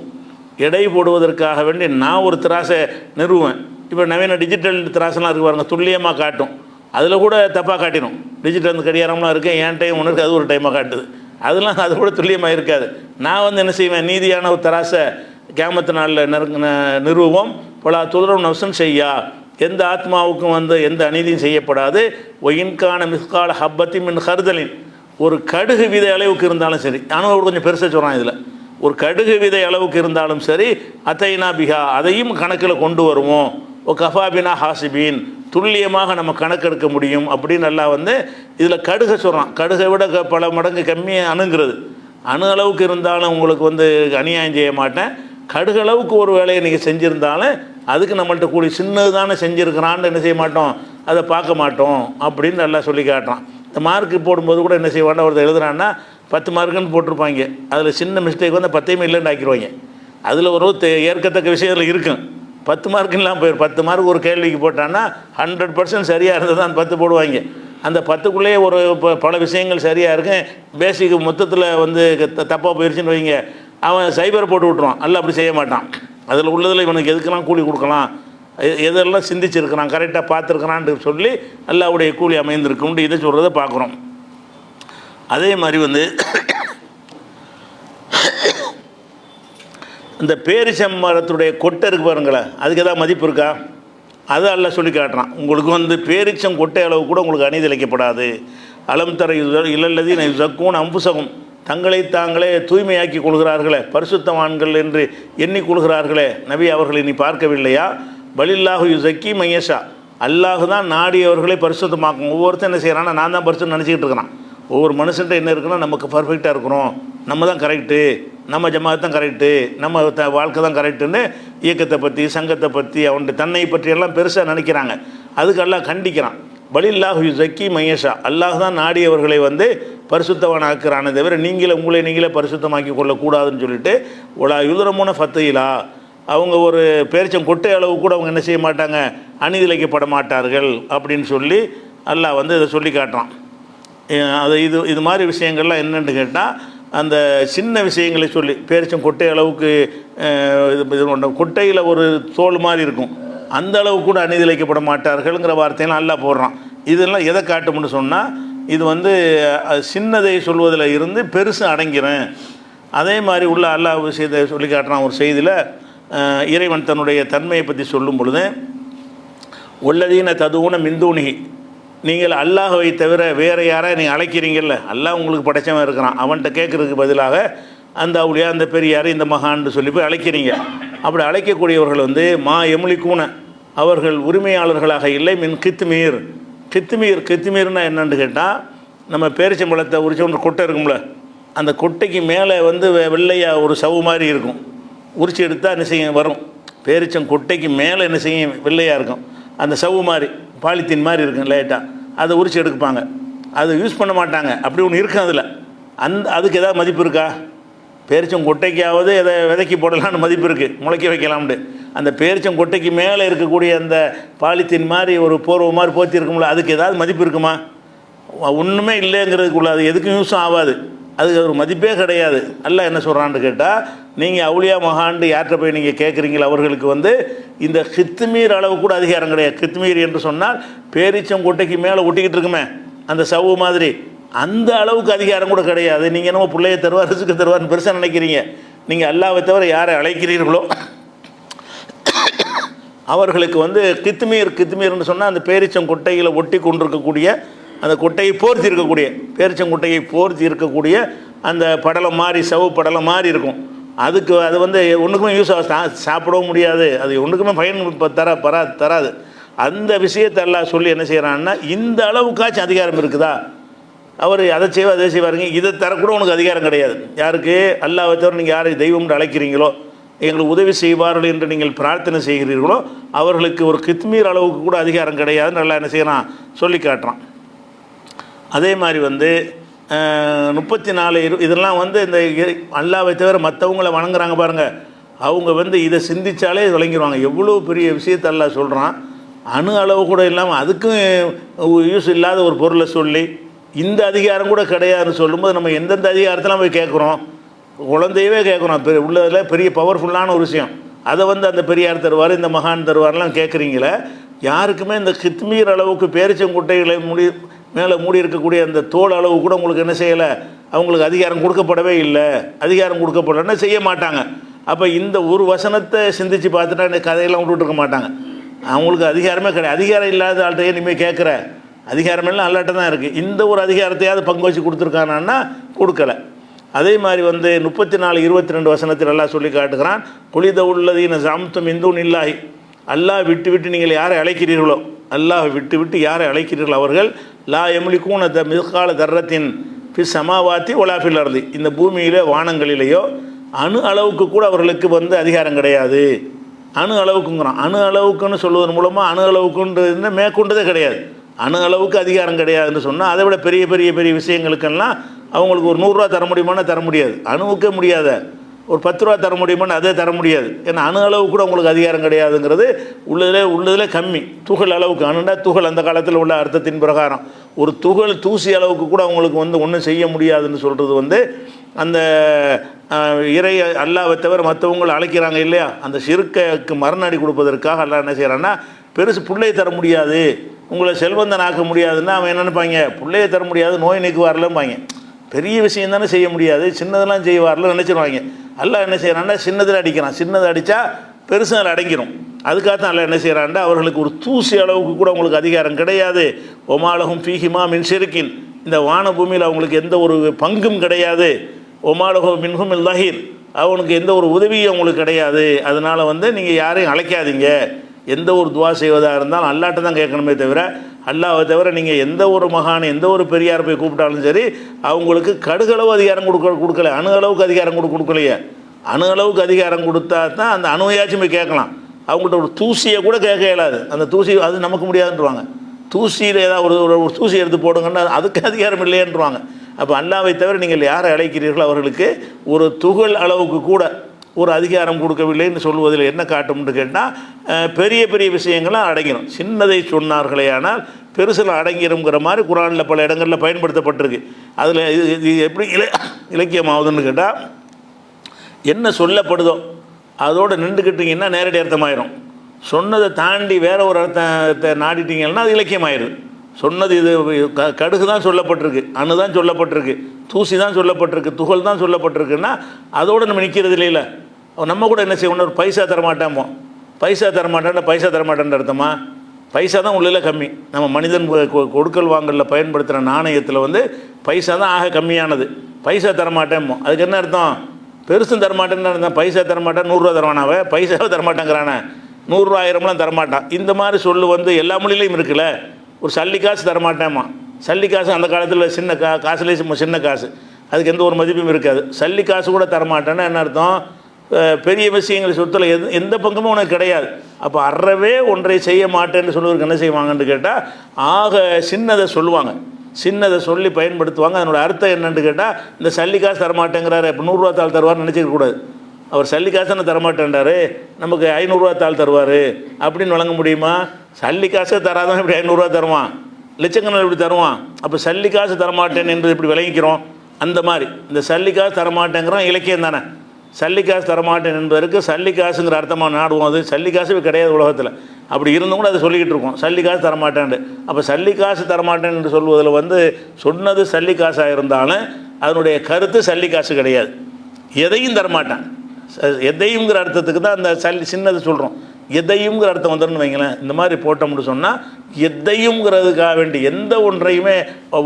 எடை போடுவதற்காக வேண்டி நான் ஒரு தராசை நிறுவுவேன். இப்போ நவீன டிஜிட்டல் தராசெல்லாம் இருக்குது பாருங்கள், துல்லியமாக காட்டும். அதில் கூட தப்பாக காட்டிடும். டிஜிட்டல் அந்த கடிகாரம்லாம் இருக்குது, என் டைம் ஒன்று இருக்குது, அது ஒரு டைமாக காட்டுது. அதெல்லாம் அது கூட துல்லியமாக இருக்காது. நான் வந்து என்ன செய்வேன், நீதியான ஒரு தராசை கியாமத்து நாளில் நிறுவுவோம். பலா துலரும் நவசம் செய்யா, எந்த ஆத்மாவுக்கும் வந்து எந்த அநீதியும் செய்யப்படாது. ஒயின்கான மிஸ்கால ஹப்பத்தி மின் ஹர்தலின், ஒரு கடுகு விதை அளவுக்கு இருந்தாலும் சரி, நானும் கொஞ்சம் பெருசாக சொல்கிறான் இதில், ஒரு கடுகு விதை அளவுக்கு இருந்தாலும் சரி, அத்தைனா பிஹா அதையும் கணக்கில் கொண்டு வருவோம். ஓ கஃபாபினா ஹாசிபீன், துல்லியமாக நம்ம கணக்கெடுக்க முடியும் அப்படின்னு நல்லா வந்து இதில் கடுகை சொல்கிறான். கடுகை விட பல மடங்கு கம்மியாக அணுங்கிறது. அணு அளவுக்கு இருந்தாலும் உங்களுக்கு வந்து அநியாயம் செய்ய மாட்டேன், கடுகளவுக்கு ஒரு வேலையை நீங்கள் செஞ்சுருந்தாலும் அதுக்கு நம்மள்ட்ட கூடி சின்னது தானே செஞ்சுருக்கிறான்னு என்ன செய்ய மாட்டோம், அதை பார்க்க மாட்டோம் அப்படின்னு நல்லா சொல்லி காட்டுறான். இந்த மார்க்கு போடும்போது கூட என்ன செய்வான்னா, ஒருத்தர் எழுதுறான்னா 10 மார்க்குன்னு போட்டிருப்பாங்க, அதில் சின்ன மிஸ்டேக் வந்து 10 இல்லைன்னு ஆக்கிடுவாங்க. அதில் ஒரு ஏற்கத்தக்க விஷயத்தில் இருக்கும், 10 மார்க்குலாம் போயிடும். 10 மார்க் ஒரு கேள்விக்கு போட்டான்னா 100% சரியாக இருந்தது தான் 10 போடுவாங்க. அந்த 10க்குள்ளேயே ஒரு பல விஷயங்கள் சரியாக இருக்கும், பேசிக் மொத்தத்தில் வந்து தப்பாக போயிடுச்சுன்னு வைங்க, அவன் சைபரை போட்டு விட்ருவான். அல்ல அப்படி செய்ய மாட்டான். அதில் உள்ளதில் இவனுக்கு எதுக்கெல்லாம் கூலி கொடுக்கலாம், எதெல்லாம் சிந்திச்சிருக்கிறான், கரெக்டாக பார்த்துருக்கிறான்னு சொல்லி அல்லாஹ்வுடைய கூலி அமைந்திருக்கும்னு இதை சொல்கிறத பார்க்குறோம். அதே மாதிரி வந்து இந்த பேரிச்சம்பழத்துடைய கொட்டை இருக்கு பாருங்களேன், அதுக்கு எதாவது மதிப்பு இருக்கா? அதை அல்லாஹ் சொல்லி காட்டுறான். உங்களுக்கு வந்து பேரிச்சம் கொட்டை அளவு கூட உங்களுக்கு அநீதிழைக்கப்படாது. அலம் தர இல்லல்லதி சக்கூன் அம்புசகம், தங்களை தாங்களே தூய்மையாக்கி கொள்கிறார்களே, பரிசுத்தவான்கள் என்று எண்ணிக்கொள்கிறார்களே, நபி அவர்களை நீ பார்க்கவில்லையா? பலில்லாஹு யுசக்கி மையஷா, அல்லாஹு தான் நாடியவர்களை பரிசுத்தமாக்கும். ஒவ்வொருத்தரும் என்ன செய்கிறான்னா, நான் தான் பரிசுத்தம் நினச்சிக்கிட்டு இருக்கிறான். ஒவ்வொரு மனுஷன்ட்ட என்ன இருக்குன்னா, நமக்கு பர்ஃபெக்டாக இருக்கிறோம், நம்ம தான் கரெக்டு, நம்ம ஜமாத் தான் கரெக்டு, நம்ம வாழ்க்கை தான் கரெக்டுன்னு இயக்கத்தை பற்றி சங்கத்தை பற்றி அவனுடைய தன்னை பற்றியெல்லாம் பெருசாக நினைக்கிறாங்க. அதுக்கு அல்லாஹ் கண்டிக்கிறான். பலில்லாஹு யுசக்கி மையஷா, அல்லாஹ் தான் நாடியவர்களை வந்து பரிசுத்தவான் ஆக்குறானே தவிர உங்களை நீங்களே பரிசுத்தமாக்கி கொள்ளக்கூடாதுன்னு சொல்லிட்டு ஒலா யுதரமுன ஃபத்தையிலா, அவங்க ஒரு பேரிச்சம் கொட்டை அளவு கூட அவங்க என்ன செய்ய மாட்டாங்க, அநீதிழைக்கப்பட மாட்டார்கள் அப்படின்னு சொல்லி அல்லாஹ் வந்து இதை சொல்லி காட்டுறான். அது இது மாதிரி விஷயங்கள்லாம் என்னென்னு கேட்டால், அந்த சின்ன விஷயங்களை சொல்லி பேரிச்சம் கொட்டை அளவுக்கு கொட்டையில் ஒரு தோல் மாதிரி இருக்கும், அந்த அளவு கூட அநீதிழைக்கப்பட மாட்டார்கள்ங்கிற வார்த்தையெல்லாம் அல்லாஹ் போடுறான். இதெல்லாம் எதை காட்டும்னு சொன்னால், இது வந்து சின்னதை சொல்வதில் இருந்து பெருசு அடங்கிறேன். அதே மாதிரி உள்ள அல்லாஹ் விஷயத்தை சொல்லி காட்டுறான். ஒரு செய்தியில் இறைவன் தன்னுடைய தன்மையை பற்றி சொல்லும் பொழுது, உள்ளதீன ததுவுன மிந்தூனிகி, நீங்கள் அல்லாஹ்வை தவிர வேறு யாரை நீங்கள் அழைக்கிறீங்கல்ல, அல்லாஹ் உங்களுக்கு படைச்சவன் இருக்கிறான், அவன்கிட்ட கேட்குறதுக்கு பதிலாக அந்த அவுளியா அந்த பெரியார் இந்த மகான்னு சொல்லி போய் அழைக்கிறீங்க. அப்படி அழைக்கக்கூடியவர்கள் வந்து மா எமுலிக்கூன, அவர்கள் உரிமையாளர்களாக இல்லை. மின் கித்துமீர், கித்துமீர்னா என்னன்னு கேட்டால், நம்ம பேரிச்சம்பழத்தை உரிச்ச ஒன்று கொட்டை இருக்கும்ல, அந்த கொட்டைக்கு மேலே வந்து வெள்ளையாக ஒரு சவு மாதிரி இருக்கும், உரிச்சு எடுத்தால் என்ன செய்யும் வரும். பேரிச்சம் கொட்டைக்கு மேலே என்ன செய்யும் வெள்ளையாக இருக்கும், அந்த சவு மாதிரி பாலித்தீன் மாதிரி இருக்கும் லைட்டாக, அதை உரிச்சு எடுப்பாங்க. அதை யூஸ் பண்ண மாட்டாங்க, அப்படி ஒன்று இருக்கும் அதில். அதுக்கு எதாவது மதிப்பு இருக்கா? பேரிச்சம் கொட்டைக்காவது எதை விதைக்கி போடலான்னு மதிப்பு இருக்குது, முளைக்க வைக்கலாம்னு. அந்த பேரிச்சம் கொட்டைக்கு மேலே இருக்கக்கூடிய அந்த பாலித்தீன் மாதிரி ஒரு போர்வை மாதிரி போத்தி இருக்கும்ல, அதுக்கு ஏதாவது மதிப்பு இருக்குமா? ஒன்றுமே இல்லைங்கிறதுக்குள்ள, அது எதுக்கும் யூஸும் ஆகாது, அதுக்கு ஒரு மதிப்பே கிடையாது. அல்லாஹ் என்ன சொல்கிறான்னு கேட்டால், நீங்கள் அவுளியா மகாண்டு யார்கிட்ட போய் நீங்கள் கேட்குறீங்களோ அவர்களுக்கு வந்து இந்த கித்துமீர் அளவு கூட அதிகாரம் கிடையாது. கித்துமீர் என்று சொன்னால் பேரிச்சம் கொட்டைக்கு மேலே ஒட்டிக்கிட்டு இருக்குமே அந்த சவ்வு மாதிரி, அந்த அளவுக்கு அதிகாரம் கூட கிடையாது. நீங்கள் என்னமோ பிள்ளைய தருவார் ரிசுக்கு தருவார்னு பெருசாக நினைக்கிறீங்க. நீங்கள் அல்லாஹ்வை தவிர யாரை அழைக்கிறீர்களோ அவர்களுக்கு வந்து கித்துமீர்னு சொன்னால் அந்த பேரிச்சம் கொட்டையில் ஒட்டி கொண்டிருக்கக்கூடிய, அந்த கொட்டையை போர்த்தி இருக்கக்கூடிய, பேரிச்சங்கொட்டையை போர்த்தி இருக்கக்கூடிய அந்த படலம் மாதிரி சவு படலம் மாதிரி இருக்கும். அதுக்கு அது வந்து ஒன்றுக்குமே யூஸ் சாப்பிடவும் முடியாது, அது ஒன்றுக்குமே பயன் தராது. அந்த விஷயத்தை எல்லாம் சொல்லி என்ன செய்கிறான்னா, இந்த அளவுக்காச்சும் அதிகாரம் இருக்குதா, அவர் அதை செய்வார் அதை செய்வாருங்க, இதை தரக்கூட உனக்கு அதிகாரம் கிடையாது. யாருக்கு? அல்லாஹ்வை தவிர நீங்கள் யாரை தெய்வம்னு அழைக்கிறீங்களோ, எங்களுக்கு உதவி செய்வார்கள் என்று நீங்கள் பிரார்த்தனை செய்கிறீர்களோ அவர்களுக்கு ஒரு கித்மீர் அளவுக்கு கூட அதிகாரம் கிடையாதுன்னு நல்லா என்ன செய்யறான் சொல்லி காட்டுறான். அதே மாதிரி வந்து 34 இதெல்லாம் வந்து இந்த அல்லாஹ்வை தவிர மற்றவங்களை வணங்குறாங்க பாருங்கள், அவங்க வந்து இதை சிந்தித்தாலே விளங்கிடுவாங்க எவ்வளோ பெரிய விஷயத்தை அல்லாஹ் சொல்கிறான். அணு அளவு கூட இல்லாமல் அதுக்கும் யூஸ் இல்லாத ஒரு பொருளை சொல்லி இந்த அதிகாரம் கூட கிடையாதுன்னு சொல்லும்போது நம்ம எந்தெந்த அதிகாரத்தெல்லாம் போய் கேட்குறோம், குழந்தையவே கேட்குறோம். உள்ளதில் பெரிய பவர்ஃபுல்லான ஒரு விஷயம், அதை வந்து அந்த பெரியார் தருவார் இந்த மகான் தருவார்லாம் கேட்குறீங்களே. யாருக்குமே இந்த கித்மீர் அளவுக்கு பேரிச்சங்குட்டைகளை மேலே மூடி இருக்கக்கூடிய அந்த தோல் அளவு கூட உங்களுக்கு என்ன செய்யலை, அவங்களுக்கு அதிகாரம் கொடுக்கப்படவே இல்லை. அதிகாரம் கொடுக்கப்படலன்னா செய்ய மாட்டாங்க. அப்போ இந்த ஒரு வசனத்தை சிந்தித்து பார்த்துட்டா இந்த கதையெல்லாம் விட்டுருக்க மாட்டாங்க. அவங்களுக்கு அதிகாரமே கிடையாது. அதிகாரம் இல்லாத ஆள்கிட்ட இனிமேல் கேட்குற அதிகாரமெல்லாம் அல்லாட்ட தான் இருக்குது. இந்த ஒரு அதிகாரத்தையாவது பங்கு வச்சு கொடுத்துருக்கானான்னா கொடுக்கலை. அதே மாதிரி வந்து 34-22 வசனத்தில் எல்லாம் சொல்லி காட்டுகிறான். குளித உள்ளதீன சாம்தம் இந்துன் இல்லாஹி, அல்லாஹ் விட்டு நீங்கள் யாரை அழைக்கிறீர்களோ, அல்லாஹ் விட்டு யாரை அழைக்கிறீர்களோ அவர்கள் லா எம்லிக்கூன மிஸ்கால தர்ரத்தின் சமாவாத்தி ஒலாஃபில் அர்தி, இந்த பூமியிலே வானங்களிலேயோ அணு அளவுக்கு கூட அவர்களுக்கு வந்து அதிகாரம் கிடையாது. அணு அளவுக்குங்கிறான். அணு அளவுக்குன்னு சொல்வதன் மூலமாக அணு அளவுக்குன்றது மேற்கொண்டதே கிடையாது. அணு அளவுக்கு அதிகாரம் கிடையாதுன்னு சொன்னால் அதை விட பெரிய பெரிய பெரிய விஷயங்களுக்கெல்லாம் அவங்களுக்கு ஒரு 100 ரூபா தர முடியுமானா தர முடியாது. அணுவுக்கே முடியாத ஒரு 10 ரூபா தர முடியுமான்னு அதே தர முடியாது. ஏன்னா அணு அளவு கூட உங்களுக்கு அதிகாரம் கிடையாதுங்கிறது உள்ளதிலே கம்மி. துகள் அளவுக்கு, அணுண்டா துகள், அந்த காலத்தில் உள்ள அர்த்தத்தின் பிரகாரம் ஒரு துகள் தூசி அளவுக்கு கூட அவங்களுக்கு வந்து ஒன்றும் செய்ய முடியாதுன்னு சொல்கிறது வந்து அந்த இறை அல்லாஹ்வை தவிர மற்றவங்களை அழைக்கிறாங்க இல்லையா, அந்த ஷிர்க்குக்கு மரணடி கொடுப்பதற்காக அல்லாஹ் என்ன செய்கிறான்னா, பெருசு பிள்ளையை தர முடியாது, உங்களை செல்வந்தன் ஆக்க முடியாதுன்னா அவன் என்ன நினைப்பாங்க, பிள்ளையை தர முடியாது, நோய் நீக்குவார்லம்பாங்க. பெரிய விஷயம் தானே செய்ய முடியாது, சின்னதெல்லாம் செய்வார்ல நினச்சிருவாங்க. அல்லாஹ் என்ன செய்கிறான்னா சின்னதில் அடிக்கிறான். சின்னதை அடித்தா பெருசு அதில் அடங்கிடும். அதுக்காகத்தான் அல்லாஹ் என்ன செய்கிறான்டா, அவர்களுக்கு ஒரு தூசி அளவுக்கு கூட உங்களுக்கு அதிகாரம் கிடையாது. ஒமாலகும் ஃபீஹிமா மின் ஷிர்கின், இந்த வான பூமியில் அவங்களுக்கு எந்த ஒரு பங்கும் கிடையாது. ஒமாலகும் மின்ஹும் இல் லஹீர், அவனுக்கு எந்த ஒரு உதவியும் அவங்களுக்கு கிடையாது. அதனால் வந்து நீங்கள் யாரையும் அழைக்காதீங்க. எந்த ஒரு துவா செய்வதாக இருந்தாலும் அல்லாட்ட தான் கேட்கணுமே தவிர, அல்லாஹ்வை தவிர நீங்கள் எந்த ஒரு மகான் எந்த ஒரு பெரியார் போய் கூப்பிட்டாலும் சரி அவங்களுக்கு கடுகளவு அதிகாரம் கொடுக்கல. அணு அளவுக்கு அதிகாரம் கொடுக்கலையே. அணு அளவுக்கு அதிகாரம் கொடுத்தா தான் அந்த அணுவையாச்சும் போய் கேட்கலாம். அவங்கள்ட்ட ஒரு தூசியை கூட கேட்க இயலாது. அந்த தூசி அது நமக்கு முடியாதுன்றவாங்க. தூசியில் ஏதாவது ஒரு தூசி எடுத்து போடுங்கன்னா அதுக்கு அதிகாரம் இல்லையேன்றவாங்க. அப்போ அல்லாஹ்வை தவிர நீங்கள் யாரை அழைக்கிறீர்களோ அவர்களுக்கு ஒரு துகள் அளவுக்கு கூட ஒரு அதிகாரம் கொடுக்கவில்லைன்னு சொல்வதில் என்ன காட்டும்னு கேட்டால், பெரிய பெரிய விஷயங்கள்லாம் அடங்கிடும். சின்னதை சொன்னார்களே ஆனால் பெருசில் அடங்கிடுங்கிற மாதிரி குரானில் பல இடங்களில் பயன்படுத்தப்பட்டிருக்கு. அதில் இது எப்படி இலக்கியமாகுதுன்னு கேட்டால், என்ன சொல்லப்படுதோ அதோடு நின்றுக்கிட்டிங்கன்னா நேரடி அர்த்தமாயிரும். சொன்னதை தாண்டி வேற ஒரு அர்த்தத்தை நாடிட்டீங்கன்னா அது இலக்கியமாயிடும். சொன்னது இது கடுகு தான் சொல்லப்பட்டிருக்கு, அணு தான் சொல்லப்பட்டிருக்கு, தூசி தான் சொல்லப்பட்டிருக்கு, துகள் தான் சொல்லப்பட்டிருக்குன்னா அதோடு நம்ம நிற்கிறது இல்லைல்ல. நம்ம கூட என்ன செய்வோம், ஒரு பைசா தரமாட்டாமோ, பைசா தரமாட்டேன்ற அர்த்தமா? பைசா தான் உள்ளில் கம்மி. நம்ம மனிதன் கொடுக்கல் வாங்கலில் பயன்படுத்துகிற நாணயத்தில் வந்து பைசா தான் ஆக கம்மியானது. பைசா தரமாட்டேமோ, அதுக்கு என்ன அர்த்தம்? பெருசும் தரமாட்டேன்னு அர்த்தம். பைசா தரமாட்டேன், 100 ரூபா தரவானாவே, பைசாவை தரமாட்டேங்கிறானே, 100 ரூபா 1000லாம் தரமாட்டான். இந்த மாதிரி சொல்லு வந்து எல்லா மொழியிலையும் இருக்குல்ல. ஒரு சல்லி காசு தரமாட்டேம்மா, சல்லி காசு அந்த காலத்தில் சின்ன காசுலேயே சின்ன காசு, அதுக்கு எந்த ஒரு மதிப்பும் இருக்காது. சல்லி காசு கூட தரமாட்டேன்னா என்ன அர்த்தம்? பெரிய விஷயங்கள் சொத்தில் எந்த பங்குமே உனக்கு கிடையாது. அப்போ அறவே ஒன்றை செய்ய மாட்டேன்னு சொல்லுவதற்கு என்ன செய்வாங்கன்னு கேட்டால், ஆக சின்னதை சொல்லுவாங்க, சின்னதை சொல்லி பயன்படுத்துவாங்க. அதனோட அர்த்தம் என்னன்னு கேட்டால், இந்த சல்லி காசு தரமாட்டேங்கிறாரு, இப்போ 100 ரூபா தாள் தருவார்னு நினச்சிக்க கூடாது. அவர் சல்லி காசுன்னு தரமாட்டேன்றாரு, நமக்கு 500 ரூபா தாள் தருவார் அப்படின்னு வழங்க முடியுமா? சல்லி காசை தராதான் இப்படி 500 ரூபா தருவான், லட்சக்கணக்கில் இப்படி தருவான். அப்போ சல்லி காசு தரமாட்டேன் என்பது இப்படி விளங்கிக்கிறோம். அந்த மாதிரி இந்த சல்லி காசு தரமாட்டேங்கிறோம் இலக்கியம் தானே. சல்லி காசு தரமாட்டேன் என்பதற்கு சல்லி காசுங்கிற அர்த்தமாக நாடுவோம். அது சல்லி காசு கிடையாது உலகத்தில். அப்படி இருந்தும் கூட அதை சொல்லிக்கிட்டு இருக்கோம், சல்லி காசு தரமாட்டேன்ட்டு. அப்போ சல்லி காசு தரமாட்டேன் என்று சொல்வதில் வந்து சொன்னது சல்லி காசாக இருந்தாலும் அதனுடைய கருத்து சல்லி காசு கிடையாது. எதையும் தரமாட்டான், எதையுங்கிற அர்த்தத்துக்கு தான் அந்த சின்னது சொல்கிறோம். எதையுங்கிற அர்த்தம் வந்துடுன்னு வைங்களேன். இந்த மாதிரி போட்டோம்னு சொன்னால் எதையுங்கிறதுக்காக வேண்டி எந்த ஒன்றையுமே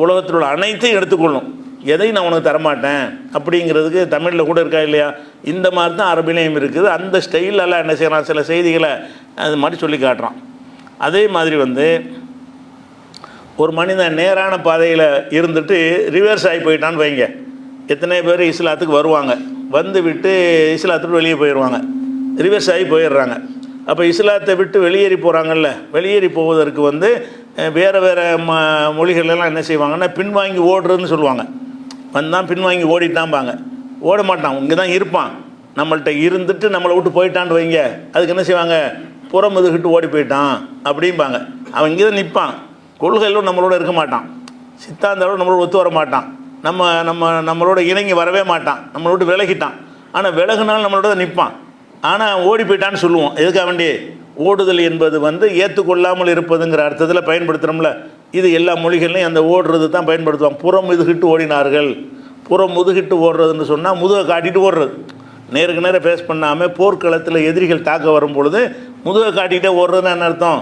உலகத்தில் உள்ள அனைத்தையும் எடுத்துக்கொள்ளும். எதையும் நான் உனக்கு தரமாட்டேன் அப்படிங்கிறதுக்கு தமிழில் கூட இருக்கா இல்லையா? இந்த மாதிரி தான் அரபிலையும் இருக்குது. அந்த ஸ்டைலெல்லாம் என்ன செய்யறான், சில செய்திகளை அது மாதிரி சொல்லி காட்டுறான். அதே மாதிரி வந்து ஒரு மனிதன் நேரான பாதையில் இருந்துட்டு ரிவர்ஸ் ஆகி போயிட்டான்னு வைங்க. எத்தனை பேர் இஸ்லாத்துக்கு வருவாங்க, வந்து விட்டு இஸ்லாத்துக்கு வெளியே போயிடுவாங்க, ரிவர்ஸ் ஆகி போயிடுறாங்க. அப்போ இஸ்லாத்தை விட்டு வெளியேறி போகிறாங்கல்ல, வெளியேறி போவதற்கு வந்து வேறு மொழிகளெல்லாம் என்ன செய்வாங்கன்னா பின்வாங்கி ஓடுறதுன்னு சொல்லுவாங்க. வந்தான் பின்வாங்கி ஓடிட்டான்பாங்க. ஓட மாட்டான், இங்கே தான் இருப்பான். நம்மள்கிட்ட இருந்துட்டு நம்மளை விட்டு போயிட்டான்னு வைங்க, அதுக்கு என்ன செய்வாங்க, புறம் முதுகிட்டு ஓடி போயிட்டான் அப்படிம்பாங்க. அவன் இங்கே தான் நிற்பான், கொள்கையிலும் நம்மளோட இருக்க மாட்டான், சித்தாந்தளவு நம்மளோட ஒத்து வர மாட்டான், நம்மளோட இணங்கி வரவே மாட்டான், நம்மளோட விலகிட்டான். ஆனால் விலகுனாலும் நம்மளோட நிற்பான். ஆனால் ஓடி போயிட்டான்னு சொல்லுவோம். எதுக்காக வேண்டி? ஓடுதல் என்பது வந்து ஏற்றுக்கொள்ளாமல் இருப்பதுங்கிற அர்த்தத்தில் பயன்படுத்துகிறோம்ல. இது எல்லா மொழிகள்லையும் அந்த ஓடுறது தான் பயன்படுத்துவாங்க. புறம் முதுகிட்டு ஓடினார்கள். புறம் முதுகிட்டு ஓடுறதுன்னு சொன்னால் முதுகை காட்டிட்டு ஓடுறது, நேருக்கு நேரம் ஃபேஸ் பண்ணாமல் போர்க்களத்தில் எதிரிகள் தாக்க வரும் பொழுது முதுகை காட்டிகிட்டே ஓடுறதுன்னு என்ன அர்த்தம்?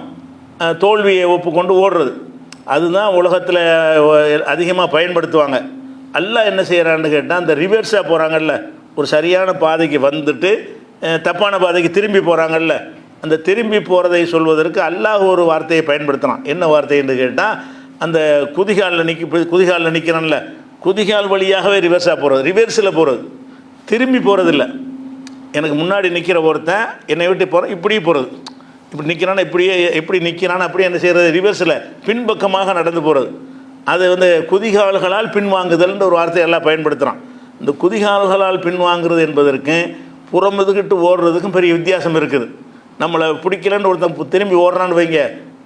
தோல்வியை ஒப்புக்கொண்டு ஓடுறது. அதுதான் உலகத்தில் அதிகமாக பயன்படுத்துவாங்க. அல்லாஹ் என்ன செய்கிறான்னு கேட்டால், அந்த ரிவர்ஸாக போகிறாங்கல்ல, ஒரு சரியான பாதைக்கு வந்துட்டு தப்பான பாதைக்கு திரும்பி போகிறாங்கல்ல, அந்த திரும்பி போகிறதை சொல்வதற்கு அல்லாஹ் ஒரு வார்த்தையை பயன்படுத்தலாம். என்ன வார்த்தைன்னு கேட்டால், அந்த குதிகாலில் நிற்கிறான்ல, குதிகால் வழியாகவே ரிவர்ஸாக போகிறது, ரிவர்ஸில் போகிறது, திரும்பி போகிறதில்ல. எனக்கு முன்னாடி நிற்கிற ஒருத்தன் என்னை விட்டு போகிறேன், இப்படியே போகிறது, இப்படி நிற்கிறானா இப்படியே, எப்படி நிற்கிறானா அப்படியே என்ன செய்கிறது, ரிவர்ஸில் பின்பக்கமாக நடந்து போகிறது. அது வந்து குதிகால்களால் பின்வாங்குதல்ன்ற ஒரு வார்த்தையை எல்லாம் பயன்படுத்துகிறான். இந்த குதிகால்களால் பின்வாங்குறது என்பதற்கு புறமுதுகிட்டு ஓடுறதுக்கும் பெரிய வித்தியாசம் இருக்குது. நம்மளை பிடிக்கலன்னு ஒருத்தன் திரும்பி ஓடுறான்னு வைங்க,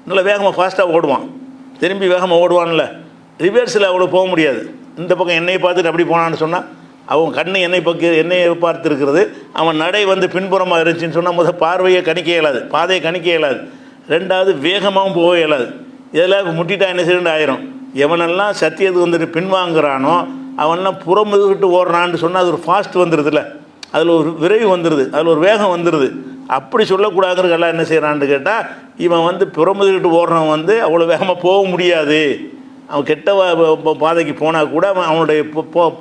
நல்லா வேகமாக ஃபாஸ்ட்டாக ஓடுவான், திரும்பி வேகமாக ஓடுவான்ல. ரிவர்ஸில் அவ்வளோ போக முடியாது. இந்த பக்கம் என்னையை பார்த்துட்டு அப்படி போனான்னு சொன்னால் அவன் கண்ணு என்னையை பார்த்துருக்கிறது, அவன் நடை வந்து பின்புறமாக இருந்துச்சின்னு சொன்னால் முதல் பார்வையை கணிக்க இயலாது, பாதையை கணிக்க இயலாது, ரெண்டாவது வேகமாகவும் போக இயலாது. இதெல்லாம் முட்டிட்டா என்ன செய்யணும் ஆயிரும். எவனெல்லாம் சத்தியத்துக்கு வந்துட்டு பின்வாங்குறானோ அவனெல்லாம் புறமுதுகிட்டு ஓடுறான்னு சொன்னால் அது ஒரு ஃபாஸ்ட் வந்துடுதுல்ல, அதில் ஒரு விரைவு வந்துடுது, அதில் ஒரு வேகம் வந்துடுது. அப்படி சொல்லக்கூடாதுங்கிறதெல்லாம் என்ன செய்கிறான்னு கேட்டால், இவன் வந்து புறமுதுகிட்டு ஓடுறவன் வந்து அவ்வளோ வேகமாக போக முடியாது. அவன் கெட்ட பாதைக்கு போனால் கூட அவனுடைய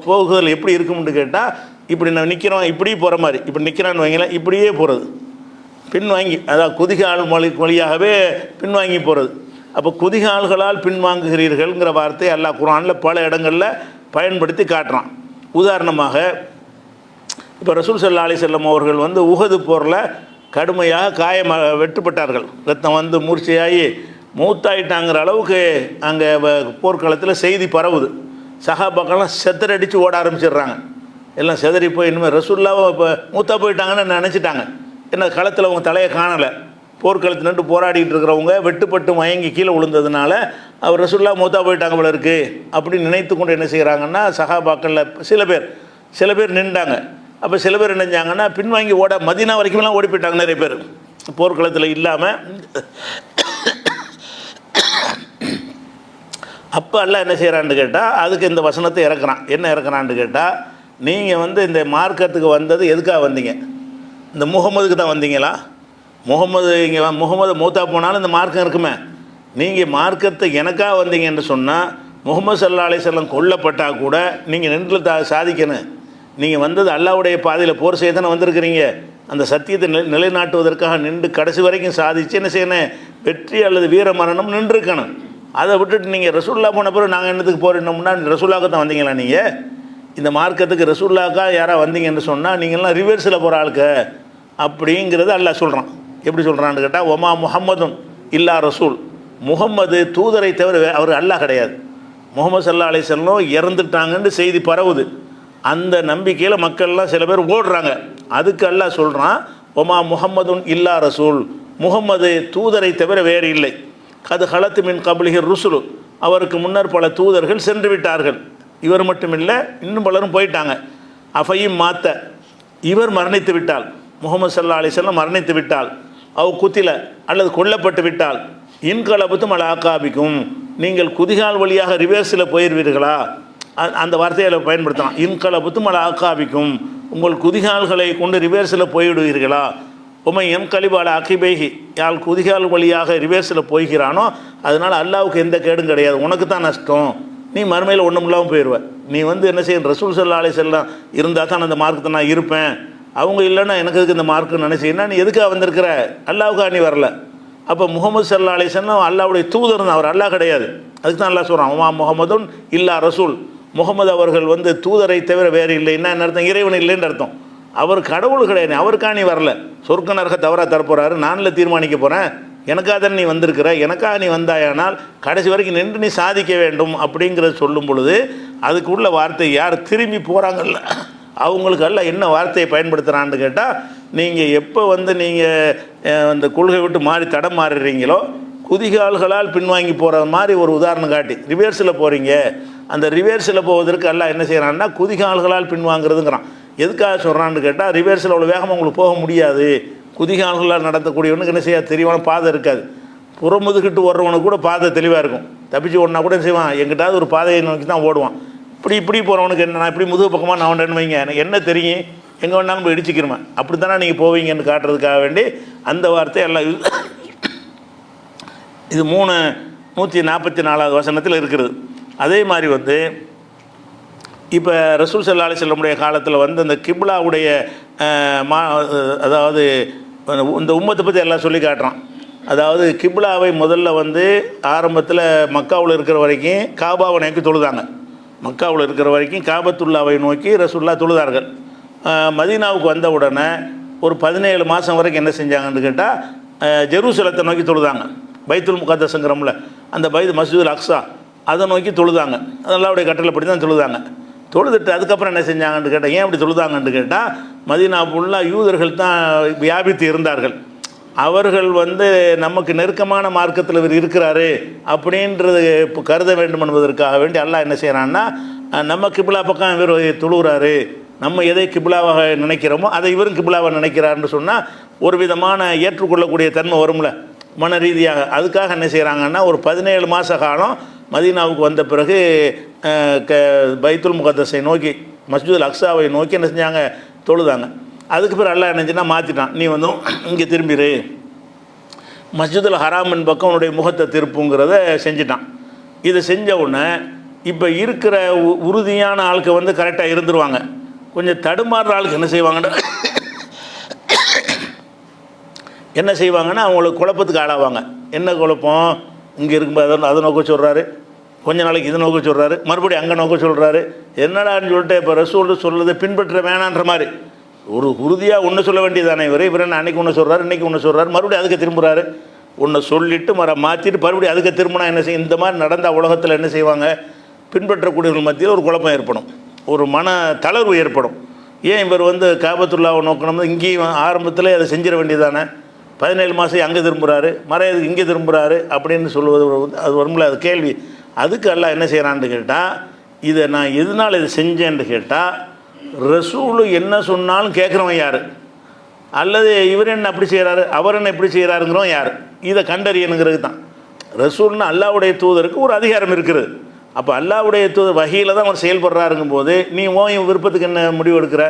போகுதல் எப்படி இருக்கும்னு கேட்டால், இப்படி நான் நிற்கிறவன் இப்படி போகிற மாதிரி, இப்படி நிற்கிறான்னு வைங்களேன், இப்படியே போகிறது, பின்வாங்கி, அதாவது குதிகால் வழியாகவே பின்வாங்கி போகிறது. அப்போ குதிகால்களால் பின்வாங்குகிறீர்கள்ங்கிற வார்த்தை அல்லாஹ் குர்ஆனில் பல இடங்களில் பயன்படுத்தி காட்டுறான். உதாரணமாக இப்போ ரசூல் ஸல்லல்லாஹு அலைஹி வஸல்லம் அவர்கள் வந்து உஹது போரில் கடுமையாக வெட்டுப்பட்டார்கள், ரத்தம் வந்து மூர்ச்சையாகி மூத்தாயிட்டாங்கிற அளவுக்கு அங்கே போர்க்களத்தில் செய்தி பரவுது. சஹாபாக்கெல்லாம் செதறடித்து ஓட ஆரம்பிச்சிடுறாங்க, எல்லாம் செதறி போய் இனிமேல் ரசூலுல்லாஹ் இப்போ மூத்தா போயிட்டாங்கன்னு நினச்சிட்டாங்க. ஏன்னா களத்தில் அவங்க தலையை காணலை, போர்க்களத்தில் நின்று போராடிட்டு இருக்கிறவங்க வெட்டுப்பட்டு மயங்கி கீழே விழுந்ததுனால அவர் ரசூலுல்லாஹ் மூத்தா போயிட்டாங்க போல இருக்குது அப்படின்னு நினைத்து கொண்டு என்ன செய்கிறாங்கன்னா, சஹாபாக்களில் சில பேர் நின்றாங்க. அப்போ சில பேர் நினைஞ்சாங்கன்னா பின்வாங்கி ஓட மதீனா வரைக்கும்லாம் ஓடி போயிட்டாங்க நிறைய பேர், போர்க்களத்தில் இல்லாமல். அப்போ எல்லாம் என்ன செய்கிறான்னு கேட்டால், அதுக்கு இந்த வசனத்தை இறக்குறான். என்ன இறக்குறான்னு கேட்டால், நீங்கள் வந்து இந்த மார்க்கத்துக்கு வந்தது எதுக்காக வந்தீங்க? இந்த முகமதுக்கு தான் வந்தீங்களா? முகமது மூத்தா போனாலும் இந்த மார்க்கம் இருக்குமே. நீங்கள் மார்க்கத்தை எனக்காக வந்தீங்கன்னு சொன்னால், முகமது ஸல்லல்லாஹு அலைஹி வஸல்லம் கொல்லப்பட்டால் கூட நீங்கள் நின்று சாதிக்கணும். நீங்கள் வந்தது அல்லாஹ்வுடைய பாதையில் போர் செய்ய தானே வந்திருக்கிறீங்க. அந்த சத்தியத்தை நிலைநாட்டுவதற்காக நின்று கடைசி வரைக்கும் சாதிச்சு என்ன செய்யணும், வெற்றி அல்லது வீர மரணம் நின்றுருக்கணும். அதை விட்டுட்டு நீங்கள் ரசூலுல்லாஹ் போன பிறகு நாங்கள் என்னத்துக்கு போரிடணும்னா, ரசூலுல்லாஹ்க்கு தான் வந்தீங்களா? நீங்கள் இந்த மார்க்கத்துக்கு ரசூலுல்லாஹ்க்காக யாராக வந்தீங்கன்னு சொன்னால் நீங்கள்லாம் ரிவர்ஸில் போகிற ஆளுக்கு அப்படிங்கிறது அல்லாஹ் சொல்கிறான். எப்படி சொல்கிறான்னு கேட்டால், ஒமா முஹம்மதுன் இல்லா ரசூல், முகம்மது தூதரை தவிர அவர் அல்லாஹ் கிடையாது. முகமது ஸல்லல்லாஹு அலைஹி வஸல்லம் இறந்துட்டாங்கன்னு செய்தி பரவுது. அந்த நம்பிக்கையில் மக்கள்லாம் சில பேர் ஓடுறாங்க. அதுக்கு அல்லாஹ் சொல்கிறான், ஒமா முஹம்மதுன் இல்லா ரசூல், முகம்மது தூதரை தவிர வேறு இல்லை. கது ஹலத்து மின் கப்லிஹி ருசுலு, அவருக்கு முன்னர் பல தூதர்கள் சென்று விட்டார்கள். இவர் மட்டும் இல்லை, இன்னும் பலரும் போயிட்டாங்க. அஃபையும் மாத்த, இவர் மரணித்து விட்டால், முகமது ஸல்லல்லாஹு அலைஹி வஸல்லம் மரணித்து விட்டால், குத்தில அல்லது கொல்லப்பட்டு விட்டால், இன்கலபத்தும் அல ஆக்காபிக்கும், நீங்கள் குதிகால் வழியாக ரிவர்ஸில் போயிடுவீர்களா? அந்த வார்த்தையை பயன்படுத்தலாம். இன்கலபத்தும் அல ஆக்காபிக்கும், உங்கள் குதிகால்களை கொண்டு ரிவர்ஸில் போய்விடுவீர்களா? உமை எம் கலிபால அகிபேகி, யாழ் குதிகால் வழியாக ரிவர்ஸில் போய்கிறானோ அதனால் அல்லாவுக்கு எந்த கேடும் கிடையாது, உனக்கு தான் நஷ்டம், நீ மறுமையில் ஒன்றும் இல்லாமல் போயிடுவேன். நீ வந்து என்ன செய்ய, ரசூல் ஸல்லல்லாஹு அலைஹி வஸல்லம் இருந்தால் தான் அந்த மார்க்கத்தை நான் இருப்பேன், அவங்க இல்லைன்னா எனக்கு எதுக்கு இந்த மார்க்குன்னு நினச்சின்னா, நீ எதுக்காக வந்திருக்கிற? அல்லாவுக்காக நீ வரல. அப்போ முகமது ஸல்லல்லாஹு அலைஹி வஸல்லம் அல்லாவுடைய தூதர் தான், அவர் அல்லாஹ் கிடையாது. அதுக்கு தான் அல்லாஹ் சொல்கிறான், உமா முஹம்மதுன் இல்லா ரசூல், முகமது அவர்கள் வந்து தூதரை தவிர வேறு இல்லைன்னா என்ன அர்த்தம்? இறைவன் இல்லைன்னு அர்த்தம். அவர் கடவுள் கிடையாது, அவருக்காக நீ வரல. சொர்க்க நரக தவறாக தரப்போகிறாரு, நானில் தீர்மானிக்க போகிறேன், எனக்காக தான் நீ வந்திருக்கிற, எனக்காக நீ வந்தாயானால் கடைசி வரைக்கும் நின்று நீ சாதிக்க வேண்டும் அப்படிங்கிறத சொல்லும் பொழுது அதுக்கு உள்ள வார்த்தை யார் திரும்பி போகிறாங்கல்ல அவங்களுக்கு எல்லாம் என்ன வார்த்தையை பயன்படுத்துகிறான்னு கேட்டால், நீங்கள் எப்போ வந்து நீங்கள் அந்த கொள்கை விட்டு மாறி தடம் மாறுறீங்களோ, குதிகால்களால் பின்வாங்கி போகிற மாதிரி ஒரு உதாரணம் காட்டி ரிவர்ஸில் போகிறீங்க. அந்த ரிவர்ஸில் போவதற்கு எல்லாம் என்ன செய்கிறான்னா, குதிகால்களால் பின்வாங்கிறதுங்கிறான். எதுக்காக சொல்கிறான்னு கேட்டால், ரிவர்ஸில் அவ்வளோ வேகமாக உங்களுக்கு போக முடியாது. குதிகால்களால் நடத்தக்கூடியவனுக்கு என்ன செய்ய தெளிவான பாதை இருக்காது. புறமுதுகிட்டு ஓடுறவனுக்கு கூட பாதை தெளிவாக இருக்கும், தப்பிச்சு ஓடினா கூட என்ன செய்வான், எங்கிட்டாவது ஒரு பாதையை நோக்கி தான் ஓடுவான். இப்படி போகிறவனுக்கு என்ன, நான் இப்படி முதுகு பக்கமாக நான் ஒன்று வைங்க, எனக்கு என்ன தெரியும், எங்கே வேணாலும் போய் இடிச்சிக்கிறேன், அப்படி தானே நீங்கள் போவீங்கன்னு காட்டுறதுக்காக வேண்டி அந்த வார்த்தை எல்லாம் இது 144வது வசனத்தில் இருக்கிறது. அதே மாதிரி வந்து இப்போ ரசூல் ஸல்லல்லாஹு அலைஹி வஸல்லமுடைய காலத்தில் வந்து அந்த கிப்லாவுடைய அதாவது இந்த உம்மத்தை பற்றி எல்லாம் சொல்லி காட்டுறான். அதாவது கிப்லாவை முதல்ல வந்து ஆரம்பத்தில் மக்காவில் இருக்கிற வரைக்கும் காபாவை நோக்கி தொழுதாங்க. மக்காவில் இருக்கிற வரைக்கும் காபத்துல்லாவை நோக்கி ரசூல்லா தொழுதார்கள். மதீனாவுக்கு வந்த உடனே ஒரு 17 மாதம் வரைக்கும் என்ன செஞ்சாங்கன்னு கேட்டால் ஜெருசலத்தை நோக்கி தொழுதாங்க. பைத்துல் முகத்தஸுங்கிறோம்ல, அந்த மஸ்ஜிதுல் அக்ஸா அதை நோக்கி தொழுதாங்க. அல்லாவுடைய கட்டளைப்படி தான் தொழுதாங்க. தொழுதுட்டு அதுக்கப்புறம் என்ன செஞ்சாங்கன்னு கேட்டால், ஏன் அப்படி தொழுதாங்கன்னு கேட்டால், மதீனா ஃபுல்லாக யூதர்கள் தான் வியாபித்து இருந்தார்கள். அவர்கள் நமக்கு நெருக்கமான மார்க்கத்தில் இவர் இருக்கிறாரு அப்படின்றது கருத வேண்டும் என்பதற்காக வேண்டி அல்லாஹ் என்ன செய்கிறான்னா, நம்ம கிபிலா பக்கம் இவர் தொழுகிறாரு, நம்ம எதை கிபிலாவாக நினைக்கிறோமோ அதை இவரும் கிபிலாவாக நினைக்கிறாருன்னு சொன்னால் ஒரு விதமான ஏற்றுக்கொள்ளக்கூடிய தன்மை வரும்ல மன ரீதியாக. அதுக்காக என்ன செய்கிறாங்கன்னா, ஒரு 17 மாத காலம் மதீனாவுக்கு வந்த பிறகு பைத்துல் முகத்தஸை நோக்கி மஸ்ஜிதுல் அக்ஸாவை நோக்கி என்ன செஞ்சாங்க, தொழுதாங்க. அதுக்கு பிறகு அல்லாஹ் என்னச்சுன்னா மாற்றிட்டான், நீ இங்கே திரும்பிடு, மஸ்ஜிதுல் ஹராமின் பக்கம் உன்னுடைய முகத்தை திருப்புங்கிறத செஞ்சிட்டான். இதை செஞ்ச உடனே இப்போ இருக்கிற உறுதியான ஆளுக்கு கரெக்டாக இருந்துருவாங்க. கொஞ்சம் தடுமாறுற ஆளுக்கு என்ன செய்வாங்கன்னா அவங்களுக்கு குழப்பத்துக்கு ஆளாவாங்க. என்ன குழப்பம், இங்கே இருக்கும்போது அதை நோக்க சொல்கிறாரு, கொஞ்ச நாளைக்கு இதை நோக்க சொல்கிறாரு, மறுபடியும் அங்கே நோக்க சொல்கிறாரு, என்னடான்னு சொல்லிட்டு இப்போ ரசூல் சொல்கிறத பின்பற்ற வேணான்ற மாதிரி ஒரு உறுதியாக ஒன்று சொல்ல வேண்டியதானே. இவர் என்ன அன்றைக்கி ஒன்று சொல்கிறாரு, இன்றைக்கி ஒன்று சொல்கிறாரு, மறுபடியும் அதுக்கு திரும்புகிறாரு. ஒன்று சொல்லிவிட்டு மாற்றிட்டு மறுபடியும் அதுக்கு திரும்பினா என்ன செய்யும், இந்த மாதிரி நடந்தால் உலகத்தில் என்ன செய்வாங்க, பின்பற்றக்கூடியவர்கள் மத்தியில் ஒரு குழப்பம் ஏற்படும், ஒரு மன தளர்வு ஏற்படும். ஏன் இவர் காபத்துல்லாவை நோக்கணும்னு இங்கேயும் ஆரம்பத்தில் அதை செஞ்சிட வேண்டியதானே, 17 மாதம் அங்கே திரும்புகிறாரு, மறையதுக்கு இங்கே திரும்புகிறாரு அப்படின்னு சொல்லுவது அது வரும்ல, அது கேள்வி. அதுக்கு அல்லாஹ் என்ன செய்கிறான்னு கேட்டால், இதை நான் எதனால் இதை செஞ்சேன்னு கேட்டால், ரசூலு என்ன சொன்னாலும் கேட்குறவன் யார், அல்லது இவர் என்ன அப்படி செய்கிறாரு அவர் என்ன இப்படி செய்கிறாருங்கிறவன் யார், இதை கண்டறியணுங்கிறது தான். ரசூல்னு அல்லாஹ்வுடைய தூதருக்கு ஒரு அதிகாரம் இருக்குது. அப்போ அல்லாஹ்வுடைய தூதர் வகையில் தான் அவர் செயல்படுறாருங்கும் போது நீ ஓயும் விருப்பத்துக்கு என்ன முடிவு எடுக்கிற,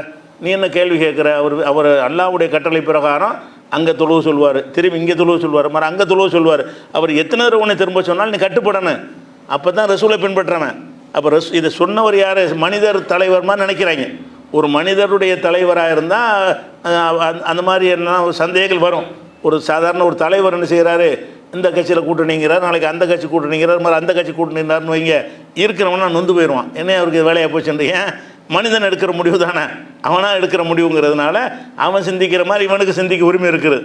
நீ என்ன கேள்வி கேட்குற. அவர் அல்லாஹ்வுடைய கட்டளை பிரகாரம் அங்கே தொழுவு சொல்வார், திரும்பி இங்கே தொழுவு சொல்வார், மறு அங்கே தொழுவு சொல்வார். அவர் எத்தனை தடவை உன்னை திரும்ப சொன்னாலும் நீ கட்டுப்படணும், அப்போ தான் ரசூலை பின்பற்றவன். அப்போ இதை சொன்னவர் யார், மனிதர் தலைவர் மாதிரி நினைக்கிறாங்க. ஒரு மனிதருடைய தலைவராக இருந்தால் அந்த மாதிரி என்ன சந்தேகங்கள் வரும். ஒரு சாதாரண ஒரு தலைவர் என்ன செய்கிறாரு, இந்த கட்சியில் கூட்டணிங்கிறார், நாளைக்கு அந்த கட்சி கூட்டணிங்கிறார், மாதிரி அந்த கட்சி கூட்டணிங்கிறார்னு வைங்க, இருக்கிறவனா நொந்து போயிடுவான். என்ன அவருக்கு வேலையாக போச்சுட்டு, ஏன் மனிதன் எடுக்கிற முடிவு தானே, அவனாக எடுக்கிற முடிவுங்கிறதுனால அவன் சிந்திக்கிற மாதிரி இவனுக்கு சிந்திக்க உரிமை இருக்குது.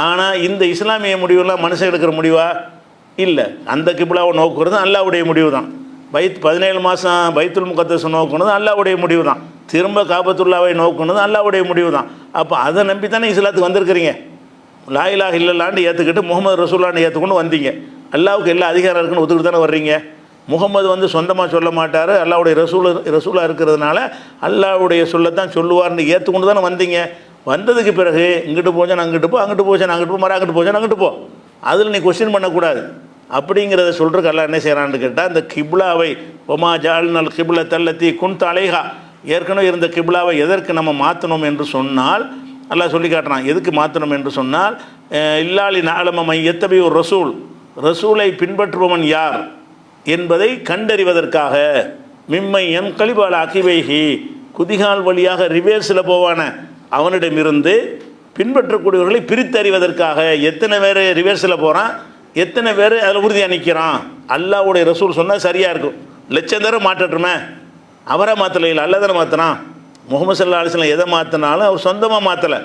ஆனால் இந்த இஸ்லாமிய முடிவுலாம் மனுஷன் எடுக்கிற முடிவா இல்லை. அந்த கிபிலாவை நோக்குறது அல்லாஹ்வுடைய முடிவு தான். 17 மாதம் பைத்துல் முகத்தஸ் நோக்குனது அல்லாஹ்வுடைய முடிவு தான். திரும்ப காபத்துல்லாவை நோக்குனது அல்லாஹ்வுடைய முடிவு தான். அப்போ அதை நம்பி தானே இஸ்லாத்துக்கு வந்திருக்கிறீங்க. லா இலாஹ இல்லல்லான்னு ஏற்றுக்கிட்டு முகமது ரசூல்லான்னு ஏற்றுக்கொண்டு வந்தீங்க. அல்லாஹ்வுக்கு எல்லா அதிகாரம் இருக்குன்னு ஒத்துக்கிட்டு தானே வர்றீங்க. முகமது சொந்தமாக சொல்ல மாட்டார், அல்லாஹ்வுடைய ரசூலாக இருக்கிறதுனால அல்லாஹ்வுடைய சொல்லத்தான் சொல்லுவார்னு ஏற்றுக்கொண்டு தானே வந்தீங்க. வந்ததுக்கு பிறகு இங்கிட்டு போச்சேன் அங்கிட்டு போ, அங்கிட்டு போச்சேன் அங்கிட்டு போ, மறு அங்கிட்டு போச்சேன் அங்கிட்டு போ, அதில் நீ கொஸ்டின் பண்ணக்கூடாது அப்படிங்கிறத சொல்கிறதுக்கு அல்லாஹ் என்ன செய்கிறான்னு கேட்டால், இந்த கிப்லாவை ஒமா ஜால்னல் கிப்ல தல்லத்தி குன்த் அலைஹா, ஏற்கனவே இருந்த கிப்லாவை எதற்கு நம்ம மாற்றணும் என்று சொன்னால் அல்லாஹ் சொல்லி காட்டுறான். எதுக்கு மாற்றணும் என்று சொன்னால், இல்லாலி நாலமமை எத்தபி ஒரு ரசூலை பின்பற்றுபவன் யார் என்பதை கண்டறிவதற்காக, மிம்மை எம் கலிபால் அகிவைஹி, குதிகால் வழியாக ரிவேர்ஸில் போவான அவனிடமிருந்து பின்பற்றக்கூடியவர்களை பிரித்தறிவதற்காக. எத்தனை பேர் ரிவேர்ஸில் போகிறான், எத்தனை பேர் அதில் உறுதியாக நிற்கிறான். அல்லாஹ்வுடைய ரசூல் சொன்னால் சரியாக இருக்கும். லட்சம் தடவை மாற்றட்டுமே, அவரை மாற்றலை, இல்லை அல்ல தானே மாற்றினான். முகமது ஸல்லல்லாஹு அலைஹி வஸல்லம் எதை மாற்றினாலும் அவர் சொந்தமாக மாற்றலை.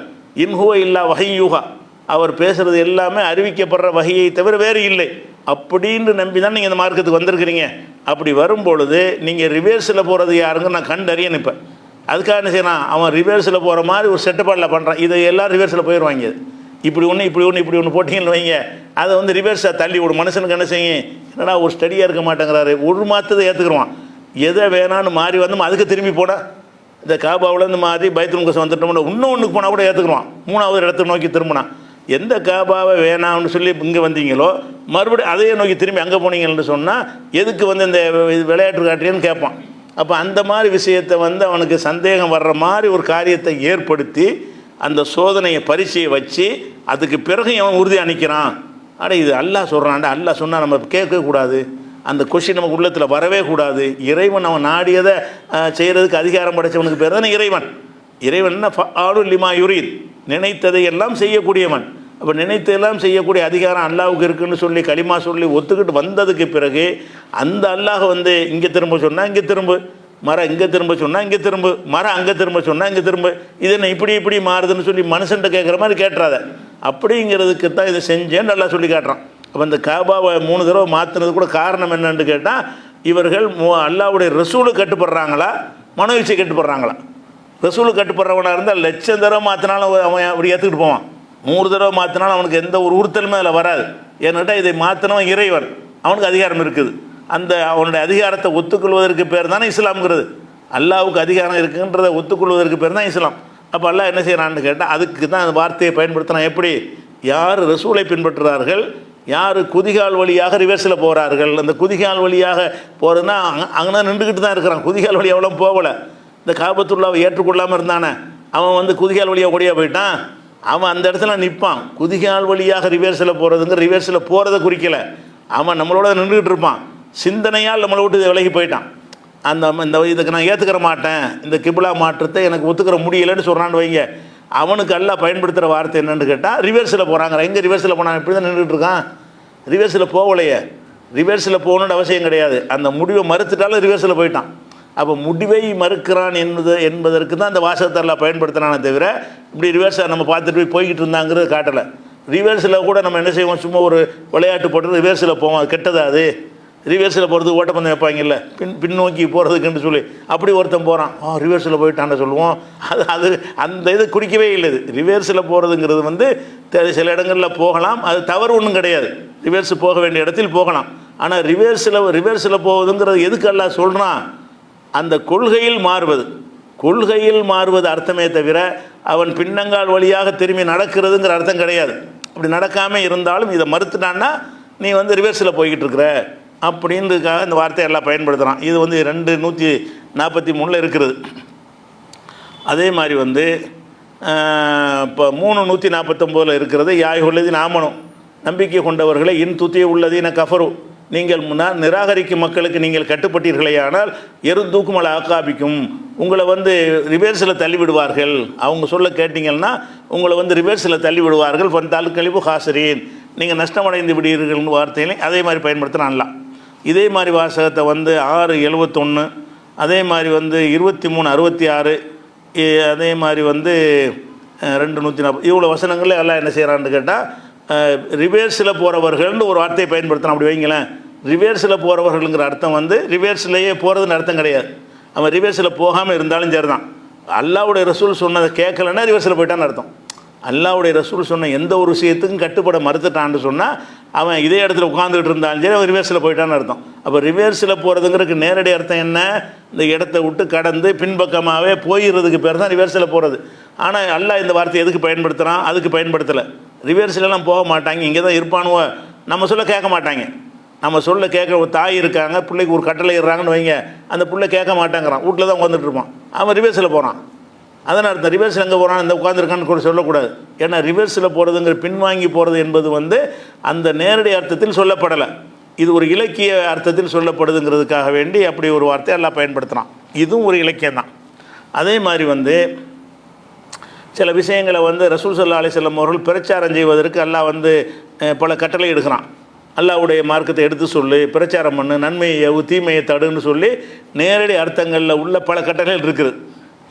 இன்ஹுவ இல்லா வஹய்யுஹா, அவர் பேசுகிறது எல்லாமே அறிவிக்கப்படுற வகையை தவிர வேறு இல்லை அப்படின்னு நம்பி தான் நீங்கள் இந்த மார்க்கத்துக்கு வந்திருக்கிறீங்க. அப்படி வரும்பொழுது நீங்கள் ரிவேர்ஸில் போகிறது யாருங்க நான் கண்டறிய நிற்பேன். அதுக்காக என்ன செய்யணும், அவன் ரிவேர்ஸில் போகிற மாதிரி ஒரு செட்டப்பாடில் பண்ணுறான். இதை எல்லாம் ரிவேர்ஸில் போயிடுவாங்க. இப்படி ஒன்று இப்படி ஒன்று இப்படி ஒன்று போட்டிங்கன்னு வைங்க, அதை ரிவேர்ஸாக தள்ளி ஒரு மனுஷனுக்கு என்ன செய்யும், என்னடா ஒரு ஸ்டடியாக இருக்க மாட்டேங்கிறாரு, ஒரு மாற்றத்தை ஏற்றுக்குருவான். எதை வேணான்னு மாறி அதுக்கு திரும்பி போட, இந்த காபாவிலேருந்து மாறி பைத்துல் முகஸ் வந்துட்டோம்னா இன்னும் ஒன்றுக்கு போனால் கூட ஏற்றுக்குருவான். 3வது இடத்தை நோக்கி திரும்பினான். எந்த காபாவை வேணாம்னு சொல்லி இங்கே வந்தீங்களோ மறுபடியும் அதையே நோக்கி திரும்பி அங்கே போனீங்கன்னு சொன்னால் எதுக்கு இந்த விளையாட்டு காட்டுறேன்னு கேட்பான். அப்போ அந்த மாதிரி விஷயத்தை அவனுக்கு சந்தேகம் வர்ற மாதிரி ஒரு காரியத்தை ஏற்படுத்தி அந்த சோதனையை பரீட்சையை வச்சு அதுக்கு பிறகு அவன் உறுதி அணிக்கிறான். இது அல்லாஹ் சொல்கிறான்டா, அல்லாஹ் சொன்னால் நம்ம கேட்கக்கூடாது, அந்த கொஸ்டின் நமக்கு உள்ளத்தில் வரவே கூடாது. இறைவன் அவன் நாடியதை செய்கிறதுக்கு அதிகாரம் படைத்தவனுக்கு பேர் தானே இறைவன். இறைவன் என்ன, ஃபாலு லிமா யுரீத், நினைத்ததை எல்லாம் செய்யக்கூடியவன். அப்போ நினைத்தெல்லாம் செய்யக்கூடிய அதிகாரம் அல்லாஹ்வுக்கு இருக்குன்னு சொல்லி களிமா சொல்லி ஒத்துக்கிட்டு வந்ததுக்கு பிறகு அந்த அல்லாஹ் வந்து இங்கே திரும்ப சொன்னால் இங்கே திரும்ப, மரம் இங்கே திரும்ப சொன்னால் இங்கே திரும்ப, மரம் அங்கே திரும்ப சொன்னால் இங்கே திரும்ப, இது என்ன இப்படி இப்படி மாறுதுன்னு சொல்லி மனுஷன்ட்ட கேட்குற மாதிரி கேட்டுறாத. அப்படிங்கிறதுக்கு தான் இதை செஞ்சேன்னு நல்லா சொல்லி காட்டுறான். அப்போ இந்த காபாவை 3 தடவை மாற்றினது கூட காரணம் என்னன்னு கேட்டால், இவர்கள் அல்லாஹ்வுடைய ரசூலுக்கு கட்டுப்படுறாங்களா மனோவிச்சை கட்டுப்படுறாங்களா? ரசூலுக்கு கட்டுப்படுறவனாக இருந்தால் 1,00,000 தடவை மாற்றினாலும் அவன் அப்படி ஏற்றுக்கிட்டு போவான். 100 தடவை மாற்றினாலும் அவனுக்கு எந்த ஒரு உறுத்தலுமே அதில் வராது. ஏன்னுட்டா இதை மாற்றினவன் இறைவன், அவனுக்கு அதிகாரம் இருக்குது. அந்த அவனுடைய அதிகாரத்தை ஒத்துக்கொள்வதற்கு பேர் தானே இஸ்லாம்ங்கிறது. அல்லாஹ்வுக்கு அதிகாரம் இருக்குன்றதை ஒத்துக்கொள்வதற்கு பேர் தான் இஸ்லாம். அப்போ அல்லாஹ் என்ன செய்கிறான்னு கேட்டால் அதுக்கு தான் அந்த வார்த்தையை பயன்படுத்தினான். எப்படி? யார் ரசூலை பின்பற்றுறார்கள், யார் குதிகால் வழியாக ரிவர்ஸில் போகிறார்கள். அந்த குதிகால் வழியாக போகிறதுனா அங்கே நின்றுக்கிட்டு தான் இருக்கிறான், குதிகால் வழி எவ்வளோ போகலை. இந்த காபத்துல்லாவை ஏற்றுக்கொள்ளாமல் இருந்தானே அவன் வந்து குதிகால் வழியாக ஓடியா போயிட்டான். அவன் அந்த இடத்துல நிற்பான். குதிகால் வழியாக ரிவர்ஸில் போகிறதுங்க ரிவர்ஸில் போகிறத குறிக்கலை, அவன் நம்மளோட நின்றுக்கிட்டு இருப்பான். சிந்தனையால் நம்மளை விட்டு விலகி போயிட்டான். இந்த இதுக்கு நான் ஏற்றுக்கிற மாட்டேன், இந்த கிபிலா மாற்றத்தை எனக்கு ஒத்துக்கிற முடியலைன்னு சொல்கிறான்னு வைங்க, அவனுக்கு எல்லாம் பயன்படுத்துகிற வார்த்தை என்னென்னு கேட்டால் ரிவர்ஸில் போகிறாங்க. எங்கே ரிவர்ஸில் போனான்? இப்படி தான் நின்றுட்டு இருக்கான். ரிவர்ஸில் போகலையே, ரிவர்ஸில் போகணுன்னு அவசியம் கிடையாது. அந்த முடிவை மறுத்துட்டாலும் ரிவர்ஸில் போயிட்டான். அப்போ முடிவை மறுக்கிறான் என்பதற்கு தான் அந்த வாசகத்தை எல்லாம் பயன்படுத்தினானே தவிர இப்படி ரிவர்ஸை நம்ம பார்த்துட்டு போய்கிட்டு இருந்தாங்கிறது காட்டலை. ரிவர்ஸில் கூட நம்ம என்ன செய்வோம், சும்மா ஒரு விளையாட்டு போட்டு ரிவர்ஸில் போவோம். அது கெட்டதா? அது ரிவர்ஸில் போகிறது ஓட்டப்பந்தயம் வைப்பாங்கல்ல, பின்னோக்கி போகிறதுக்குன்னு சொல்லி அப்படி ஒருத்தன் போகிறான், ரிவர்ஸில் போயிட்டான்னு சொல்லுவோம். அது அந்த இது குறிக்கவே இல்லை. இது ரிவர்ஸில் போகிறதுங்கிறது வந்து சில இடங்களில் போகலாம், அது தவறு ஒன்றும் கிடையாது. ரிவர்ஸ் போக வேண்டிய இடத்தில் போகலாம். ஆனால் ரிவர்ஸில் போவதுங்கிறது எதுக்கு அல்லாஹ் சொல்கிறான்? அந்த கொள்கையில் மாறுவது அர்த்தமே தவிர அவன் பின்னங்கால் வழியாக திரும்பி நடக்கிறதுங்கிற அர்த்தம் கிடையாது. அப்படி நடக்காமல் இருந்தாலும் இதை மறுத்துட்டான்னா நீ வந்து ரிவர்ஸில் போய்கிட்டு இருக்கிற அப்படின்றதுக்காக இந்த வார்த்தையை எல்லாம் பயன்படுத்துகிறான். இது வந்து 2:143 இருக்கிறது. அதே மாதிரி வந்து இப்போ 3:149 இருக்கிறது. யாய் உள்ளது நாமனும், நம்பிக்கை கொண்டவர்களை இன் துத்திய உள்ளதீன கஃபரு, நீங்கள் நிராகரிக்கும் மக்களுக்கு நீங்கள் கட்டுப்பட்டீர்களேயானால் எருந்தூக்குமலை ஆக்காபிக்கும், உங்களை வந்து ரிவர்ஸில் தள்ளிவிடுவார்கள். அவங்க சொல்ல கேட்டிங்கன்னா உங்களை வந்து ரிவர்ஸில் தள்ளிவிடுவார்கள். வந்தால் கழிவு ஹாசரீன், நீங்கள் நஷ்டமடைந்து விடுவீர்கள்னு வார்த்தையிலே அதே மாதிரி பயன்படுத்தினான்லாம். இதே மாதிரி வாசகத்தை வந்து 6:71, அதே மாதிரி வந்து 23:66, அதே மாதிரி வந்து 2:140 இவ்வளோ வசனங்களே எல்லாம் என்ன செய்கிறான்னு கேட்டால் ரிவர்ஸில் போகிறவர்கள்னு ஒரு வார்த்தையை பயன்படுத்தணும். அப்படி வைங்களேன், ரிவர்ஸில் போகிறவர்கள்ங்கிற அர்த்தம் வந்து ரிவர்ஸ்லேயே போகிறதுன்னு அர்த்தம் கிடையாது. அவன் ரிவர்ஸில் போகாமல் இருந்தாலும் சரி தான். அல்லாஹ்வுடைய ரசூல் சொன்னதை கேட்கலன்னா ரிவர்ஸில் போயிட்டான்னு அர்த்தம். அல்லாஹ்வுடைய ரசூல் சொன்ன எந்த ஒரு விஷயத்துக்கும் கட்டுப்பட மறுத்துட்டான்னு சொன்னால் அவன் இதே இடத்துல உட்காந்துக்கிட்டு இருந்தாலும் சரி அவன் ரிவர்ஸில் போயிட்டான்னு அர்த்தம். அப்போ ரிவர்ஸில் போகிறதுங்கிறதுக்கு நேரடி அர்த்தம் என்ன? இந்த இடத்த விட்டு கடந்து பின்பக்கமாகவே போயிடுறதுக்கு பேர் தான் ரிவர்ஸில் போகிறது. ஆனால் அல்லாஹ் இந்த வார்த்தை எதுக்கு பயன்படுத்துகிறான்? அதுக்கு பயன்படுத்தலை. ரிவர்ஸ்லாம் போக மாட்டாங்க, இங்கே தான் இருப்பானுவோ, நம்ம சொல்ல கேட்க மாட்டாங்க. நம்ம சொல்ல கேட்க ஒரு தாய் இருக்காங்க, பிள்ளைக்கு ஒரு கட்டளை இடுறாங்கன்னு வைங்க, அந்த பிள்ளை கேட்க மாட்டேங்கிறான், வீட்டில் தான் உட்காந்துட்டு இருப்பான், அவன் ரிவர்ஸில் போகிறான். அதனால் அர்த்தம் ரிவர்ஸில் எங்கே போகிறான், இந்த உட்காந்துருக்கான்னு கூட சொல்லக்கூடாது. ஏன்னா ரிவர்ஸில் போகிறதுங்கிற பின்வாங்கி போகிறது என்பது வந்து அந்த நேரடி அர்த்தத்தில் சொல்லப்படலை, இது ஒரு இலக்கிய அர்த்தத்தில் சொல்லப்படுதுங்கிறதுக்காக வேண்டி அப்படி ஒரு வார்த்தை எல்லாம் பயன்படுத்துகிறான். இதுவும் ஒரு இலக்கியம் தான். அதே மாதிரி வந்து சில விஷயங்களை வந்து ரசூல் ஸல்லல்லாஹு அலைஹி வஸல்லம் அவர்கள் பிரச்சாரம் செய்வதற்கு அல்லாஹ் வந்து பல கட்டளை எடுக்கிறான். அல்லாஹ்வுடைய மார்க்கத்தை எடுத்து சொல்லு, பிரச்சாரம் பண்ணு, நன்மையை எவு, தீமையை தடுன்னு சொல்லி நேரடி அர்த்தங்களில் உள்ள பல கட்டளைகள் இருக்குது.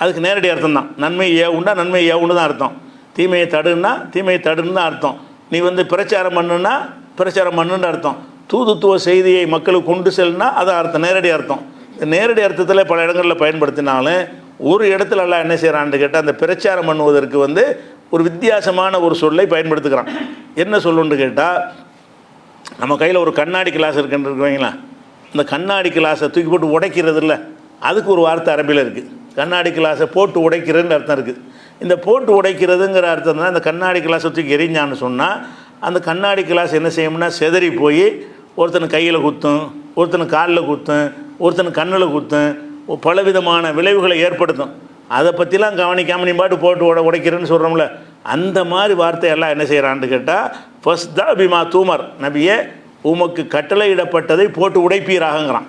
அதுக்கு நேரடி அர்த்தம் தான். நன்மை ஏவுண்டா நன்மை ஏவுன்னு தான் அர்த்தம், தீமையை தடுன்னா தீமையை தடுன்னு தான் அர்த்தம். நீ வந்து பிரச்சாரம் பண்ணுன்னா பிரச்சாரம் பண்ணுன்னு அர்த்தம், தூதுத்துவ செய்தியை மக்களுக்கு கொண்டு செல்லுனா அது அர்த்தம், நேரடி அர்த்தம். நேரடி அர்த்தத்தில் பல இடங்களில் பயன்படுத்தினாலும் ஒரு இடத்துல எல்லாம் என்ன செய்கிறான்னு கேட்டால் அந்த பிரச்சாரம் பண்ணுவதற்கு வந்து ஒரு வித்தியாசமான ஒரு சொல்லை பயன்படுத்துகிறான். என்ன சொல்லுன்னு கேட்டால், நம்ம கையில் ஒரு கண்ணாடி கிளாஸ் இருக்குன்னு இருக்குவீங்களா, இந்த கண்ணாடி கிளாஸை தூக்கி போட்டு உடைக்கிறது இல்லை, அதுக்கு ஒரு வார்த்தை அரபியில் இருக்குது. கண்ணாடி கிளாஸை போட்டு உடைக்கிறதுன்னு அர்த்தம் இருக்குது. இந்த போட்டு உடைக்கிறதுங்கிற அர்த்தம் தான் இந்த கண்ணாடி கிளாஸை தூக்கி எரிஞ்சான்னு சொன்னால் அந்த கண்ணாடி கிளாஸ் என்ன செய்யும்னா செதறி போய் ஒருத்தனு கையில் குத்தும், ஒருத்தனு காலில் குத்தும், ஒருத்தனு கண்ணில் குத்தும், பலவிதமான விளைவுகளை ஏற்படுத்தும். அதை பற்றிலாம் கவனிக்காமல் நீ பாட்டு போட்டு உடைக்கிறேன்னு சொல்கிறோம்ல, அந்த மாதிரி வார்த்தையெல்லாம் என்ன செய்கிறான்னு கேட்டால் ஃபஸ்தா பிமா தூமர், நபியே உமக்கு கட்டளையிடப்பட்டதை போட்டு உடைப்பீராகங்கிறான்.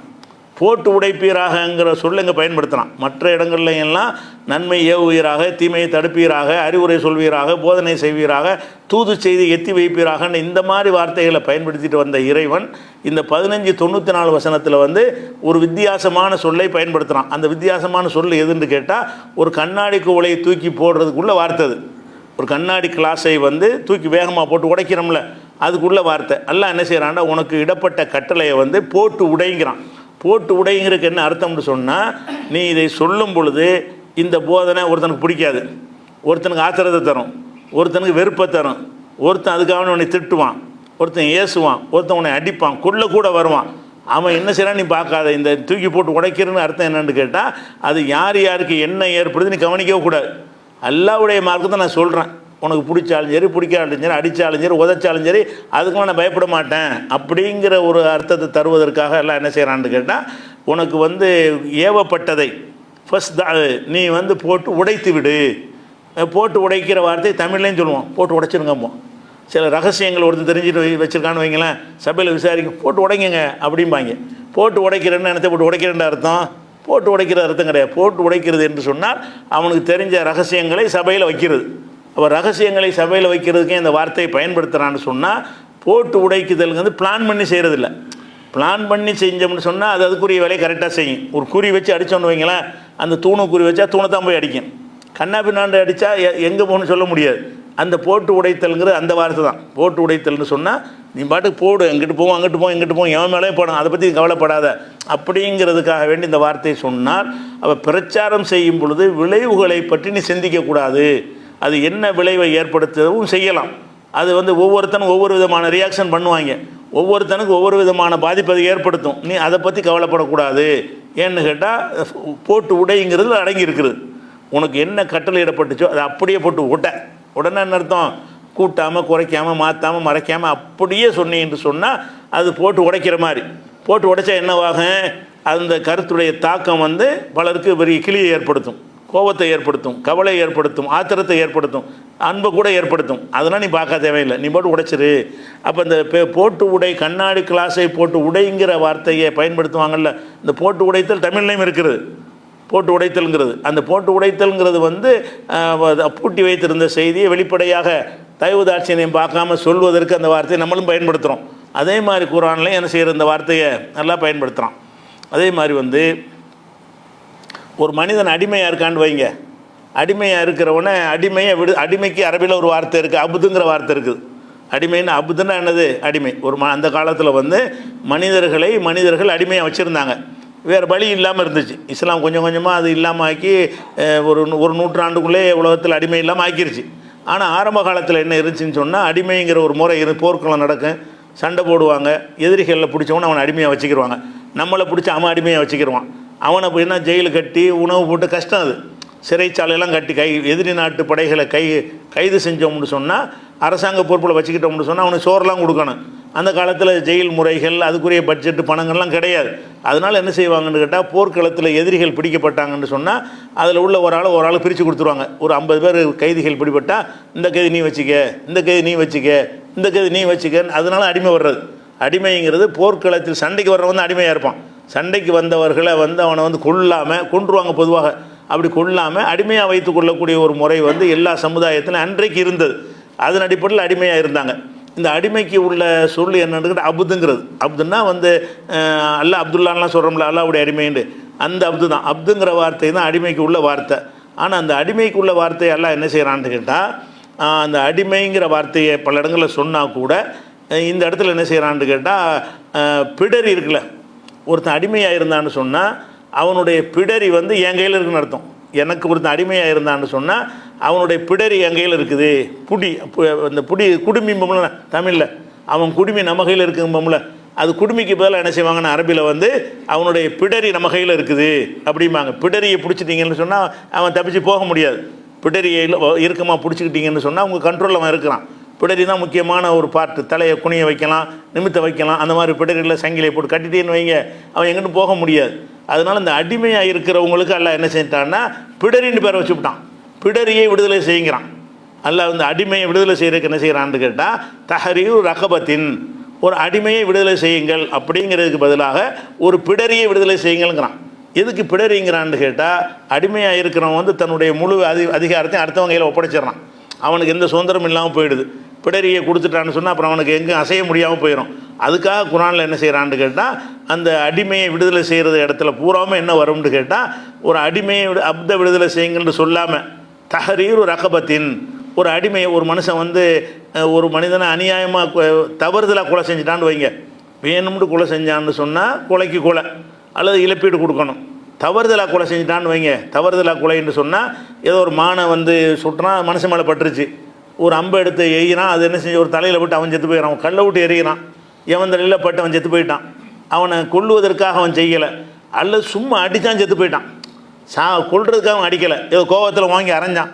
போட்டு உடைப்பீராகங்கிற சொல்ல இங்கே பயன்படுத்தலாம். மற்ற இடங்கள்ல எல்லாம் நன்மை ஏவுவீராக, தீமையை தடுப்பீராக, அறிவுரை சொல்வீராக, போதனை செய்வீராக, தூது செய்தி எத்தி வைப்பீராகன்னு இந்த மாதிரி வார்த்தைகளை பயன்படுத்திட்டு வந்த இறைவன் இந்த 1594 வசனத்தில் வந்து ஒரு வித்தியாசமான சொல்லை பயன்படுத்துகிறான். அந்த வித்தியாசமான சொல் எதுன்னு கேட்டால், ஒரு கண்ணாடி குவளையை தூக்கி போடுறதுக்குள்ள வார்த்தை அது. ஒரு கண்ணாடி கிளாஸை வந்து தூக்கி வேகமாக போட்டு உடைக்கிறோம்ல, அதுக்குள்ள வார்த்தை. எல்லாம் என்ன செய்கிறான்னா, உனக்கு இடப்பட்ட கட்டளையை வந்து போட்டு உடைங்கிறான். போட்டு உடைங்கிறதுக்கு என்ன அர்த்தம்னு சொன்னால், நீ இதை சொல்லும் பொழுது இந்த போதனை ஒருத்தனுக்கு பிடிக்காது, ஒருத்தனுக்கு ஆத்திரத்தை தரும், ஒருத்தனுக்கு வெறுப்பை தரும், ஒருத்தன் அதுக்காக உன்னை திட்டுவான், ஒருத்தன் ஏசுவான், ஒருத்தன் உன்னை அடிப்பான், கொல்ல கூட வருவான். அவன் என்ன செய்யறான் நீ பார்க்காத. இந்த தூக்கி போட்டு உடைக்கிறன்னு அர்த்தம் என்னன்னு கேட்டால், அது யார் யாருக்கு என்ன ஏற்படுது நீ கவனிக்கவே கூடாது. அல்லாஹ்வுடைய மார்க்கத்தை நான் சொல்கிறேன், உனக்கு பிடிச்சாலும் சரி பிடிக்காலும் சரி, அடித்தாலும் சரி உதைச்சாலும் சரி, அதுக்கெல்லாம் நான் பயப்பட மாட்டேன் அப்படிங்கிற ஒரு அர்த்தத்தை தருவதற்காக எல்லாம் என்ன செய்கிறான்னு கேட்டால், உனக்கு வந்து ஏவப்பட்டதை ஃபஸ்ட் நீ வந்து போட்டு உடைத்து விடு. போட்டு உடைக்கிற வார்த்தை தமிழ்லேயும் சொல்லுவோம், போட்டு உடைச்சிருங்கப்போ. சில ரகசியங்கள் ஒருத்தர் தெரிஞ்சுட்டு வச்சுருக்கான்னு வைங்களேன், சபையில் விசாரிக்க போட்டு உடைங்க அப்படிம்பாங்க. போட்டு உடைக்கிறேன்னு நினைத்த போட்டு உடைக்கிறேன்னு அர்த்தம், போட்டு உடைக்கிற அர்த்தம் கிடையாது. போட்டு உடைக்கிறது என்று சொன்னால் அவனுக்கு தெரிஞ்ச ரகசியங்களை சபையில் வைக்கிறது. அப்போ ரகசியங்களை சபையில் வைக்கிறதுக்கே இந்த வார்த்தையை பயன்படுத்துகிறான்னு சொன்னால், போட்டு உடைக்குதல் வந்து பிளான் பண்ணி செய்கிறதில்ல. பிளான் பண்ணி செஞ்சோம்னு சொன்னால் அது அதுக்குரிய வேலையை கரெக்டாக செய்யும். ஒரு குறி வச்சு அடித்தோன்னு வைங்களேன், அந்த தூணை குறி வச்சா தூணை தான் போய் அடிக்கும். கண்ணா பின்னாண்டு அடித்தா எங்கே போகணும்னு சொல்ல முடியாது. அந்த போட்டு உடைத்தல்ங்கிற அந்த வார்த்தை தான். போட்டு உடைத்தல்னு சொன்னால் நீ பாட்டுக்கு போடு, எங்கிட்டு போவோம் அங்கிட்டு போவோம் இங்கிட்டு போவோம், எவன் மேலே போடும், அதை பற்றி கவலைப்படாத அப்படிங்கிறதுக்காக வேண்டி இந்த வார்த்தையை சொன்னால், அவள் பிரச்சாரம் செய்யும் பொழுது விளைவுகளை பற்றி நீ சிந்திக்கக்கூடாது. அது என்ன விளைவை ஏற்படுத்தவும் செய்யலாம். அது வந்து ஒவ்வொருத்தனும் ஒவ்வொரு விதமான ரியாக்ஷன் பண்ணுவாங்க, ஒவ்வொருத்தனுக்கு ஒவ்வொரு விதமான பாதிப்பு அது ஏற்படுத்தும். நீ அதை பற்றி கவலைப்படக்கூடாது. ஏன்னு கேட்டால், போட்டு உடைங்கிறது அடங்கி இருக்குது. உனக்கு என்ன கட்டளை இடப்பட்டுச்சோ அதை அப்படியே போட்டு உடனே என்ன அர்த்தம், கூட்டாமல் குறைக்காமல் மாற்றாமல் மறைக்காமல் அப்படியே சொன்னீன்னு சொன்னால் அது போட்டு உடைக்கிற மாதிரி. போட்டு உடைச்சா என்னவாகும், அந்த கருத்துடைய தாக்கம் வந்து பலருக்கு பெரிய கிளியை ஏற்படுத்தும், கோபத்தை ஏற்படுத்தும், கவலை ஏற்படுத்தும், ஆத்திரத்தை ஏற்படுத்தும், அன்பை கூட ஏற்படுத்தும். அதெல்லாம் நீ பார்க்க தேவையில்லை, நீ போட்டு உடைச்சிரு. அப்போ இந்த போட்டு உடை, கண்ணாடி கிளாஸை போட்டு உடைங்கிற வார்த்தையை பயன்படுத்துவாங்கள்ல, இந்த போட்டு உடைத்தல் தமிழ்லையும் இருக்கிறது. போட்டு உடைத்தல்ங்கிறது, அந்த போட்டு உடைத்தல்ங்கிறது வந்து பூட்டி வைத்திருந்த செய்தியை வெளிப்படையாக தயவு தாட்சியம் பார்க்காம சொல்வதற்கு அந்த வார்த்தையை நம்மளும் பயன்படுத்துகிறோம். அதே மாதிரி குர்ஆன்லையும் என்ன செய்கிற இந்த வார்த்தையை நல்லா பயன்படுத்துகிறான். அதே மாதிரி வந்து ஒரு மனிதன் அடிமையாக இருக்கான்னு வைங்க, அடிமையாக இருக்கிறவனை அடிமையை அடிமைக்கு அரபியில் ஒரு வார்த்தை இருக்குது, அபுதுங்கிற வார்த்தை இருக்குது. அடிமைன்னு அபுதுன்னா என்னது, அடிமை. அந்த காலத்தில் வந்து மனிதர்கள் அடிமையாக வச்சுருந்தாங்க, வேறு வழி இல்லாமல் இருந்துச்சு. இஸ்லாம் கொஞ்சம் கொஞ்சமாக அது இல்லாமல் ஆக்கி ஒரு நூற்றாண்டுக்குள்ளே உலகத்தில் அடிமை இல்லாமல் ஆக்கிருச்சு. ஆனால் ஆரம்ப காலத்தில் என்ன இருந்துச்சுன்னு சொன்னால், அடிமைங்கிற ஒரு முறை போர்க்களம் நடக்கும், சண்டை போடுவாங்க, எதிரிகளில் பிடிச்சவன அவனை அடிமையாக வச்சுக்கிடுவாங்க. நம்மளை பிடிச்ச அவன் அடிமையாக வச்சுக்கிடுவான். அவனை போய்னா ஜெயிலு கட்டி உணவு போட்டு கஷ்டம். அது சிறைச்சாலையெல்லாம் கட்டி எதிரி நாட்டு படைகளை கைது செஞ்சோம்னு சொன்னால், அரசாங்க பொறுப்பில் வச்சுக்கிட்டோம்னு சொன்னால் அவனுக்கு சோறெல்லாம் கொடுக்கணும். அந்த காலத்தில் ஜெயில் முறைகள், அதுக்குரிய பட்ஜெட்டு பணங்கள்லாம் கிடையாது. அதனால் என்ன செய்வாங்கன்னு கேட்டால், போர்க்களத்தில் எதிரிகள் பிடிக்கப்பட்டாங்கன்னு சொன்னால் அதில் உள்ள ஒரு ஆள் பிரித்து கொடுத்துருவாங்க. ஒரு 50 பேர் கைதிகள் பிடிப்பட்டால், இந்த கைதி நீ வச்சுக்க, இந்த கைதி நீ வச்சுக்க, இந்த கைதி நீ வச்சுக்கன்னு. அதனால் அடிமை வர்றது. அடிமைங்கிறது போர்க்களத்தில் சண்டைக்கு வர்றவன் தான் அடிமையாக இருப்பான். சண்டைக்கு வந்தவர்களை வந்து அவனை வந்து கொன்றுவாங்க பொதுவாக. அப்படி கொள்ளாமல் அடிமையாக வைத்து கொள்ளக்கூடிய ஒரு முறை வந்து எல்லா சமுதாயத்திலும் அன்றைக்கு இருந்தது. அதன் அடிப்படையில் அடிமையாக இருந்தாங்க. இந்த அடிமைக்கு உள்ள சொல் என்னன்னு அபுதுங்கிறது. அப்துன்னா வந்து அல்லா அப்துல்லான்லாம் சொல்கிறோம்ல, அல்லாவுடைய அடிமைன்னு, அந்த அப்து தான். அப்துங்கிற வார்த்தை தான் அடிமைக்கு உள்ள வார்த்தை. ஆனால் அந்த அடிமைக்கு உள்ள வார்த்தையை எல்லாம் என்ன செய்கிறான்னு கேட்டால், அந்த அடிமைங்கிற வார்த்தையை பல இடங்களில் சொன்னால் கூட இந்த இடத்துல என்ன செய்கிறான்னு கேட்டால், பிடரி இருக்குல்ல, ஒருத்தன் அடிமையாக இருந்தான்னு சொன்னால் அவனுடைய பிடரி வந்து என் கையில் இருக்குன்னு அர்த்தம். எனக்கு ஒருத்தன் அடிமையாக இருந்தான்னு சொன்னால் அவனுடைய பிடரி என் கையில் இருக்குது. அந்த குடுமிம்பம்ல தமிழில், அவன் குடுமி நம்ம கையில் இருக்கும்பம்ல, அது குடுமிக்கு பதிலாக என்ன செய்வாங்கன்னு அரபியில் வந்து அவனுடைய பிடரி நம்ம கையில் இருக்குது அப்படிம்பாங்க. பிடரியை பிடிச்சிட்டிங்கன்னு சொன்னால் அவன் தப்பிச்சு போக முடியாது. பிடரியை இறுக்கமாக பிடிச்சிக்கிட்டீங்கன்னு சொன்னால் உங்கள் கண்ட்ரோலில் அவன் இருக்கிறான். பிடரி தான் முக்கியமான ஒரு பார்ட்டு. தலையை குனிய வைக்கலாம், நிமித்த வைக்கலாம். அந்த மாதிரி பிடரியில் சங்கிலியை போட்டு கட்டிட்டேன்னு வைங்க, அவன் எங்கிட்டும் போக முடியாது. அதனால் இந்த அடிமையாக இருக்கிறவங்களுக்கு எல்லாம் என்ன செஞ்சிட்டான்னா பிடரின்னு பேரை வச்சுவிட்டான். பிடரியை விடுதலை செய்கிறான். அல்ல இந்த அடிமையை விடுதலை செய்கிறதுக்கு என்ன செய்கிறான்னு கேட்டால், தஹரீரு ரகபத்தின், ஒரு அடிமையை விடுதலை செய்யுங்கள் அப்படிங்கிறதுக்கு பதிலாக ஒரு பிடரியை விடுதலை செய்யுங்கள்ங்கிறான். எதுக்கு பிடரிங்கிறான்னு கேட்டால், அடிமையாக இருக்கிறவன் வந்து தன்னுடைய முழு அதிகாரத்தையும் அடுத்தவங்க கையில் ஒப்படைச்சிடறான். அவனுக்கு எந்த சுதந்திரம் இல்லாமல் போயிடுது. பிடரியை கொடுத்துட்டான்னு சொன்னால் அப்புறம் அவனுக்கு எங்கேயும் அசைய முடியாமல் போயிடும். அதுக்காக குரானில் என்ன செய்கிறான்னு கேட்டால், அந்த அடிமையை விடுதலை செய்கிறது இடத்துல பூராமல் என்ன வரும்னு கேட்டால், ஒரு அடிமையை அப்த விடுதலை செய்யுங்கன்னு சொல்லாமல் தஹரீரு ரகபத்தின், ஒரு அடிமையை, ஒரு மனுஷன் வந்து ஒரு மனிதனை அநியாயமாக தவறுதலாக கொலை செஞ்சிட்டான்னு வைங்க, வேணும்னு கொலை செஞ்சான்னு சொன்னால் கொலைக்கு கொலை அல்லது இழப்பீடு கொடுக்கணும். தவறுதலாக கொலை செஞ்சிட்டான்னு வைங்க, தவறுதலாக கொலைன்னு சொன்னால் ஏதோ ஒரு மானை வந்து சுட்டுறான், மனுஷன் மேலே பட்டுருச்சு, ஒரு அம்பை எடுத்து எய்கிறான், அது என்ன செஞ்சு ஒரு தலையில் விட்டு அவன் செத்து போயிடறான், அவன் கல்லை விட்டு எறிகிறான், எவன் தலையில் பட்டு அவன் செத்து போயிட்டான். அவனை கொல்லுவதற்காக அவன் செய்யலை, அல்லது சும்மா அடித்தான் செத்து போயிட்டான். கொல்றதுக்காக அவன் அடிக்கலை, ஏதோ கோபத்தில் வாங்கி அரைஞ்சான்,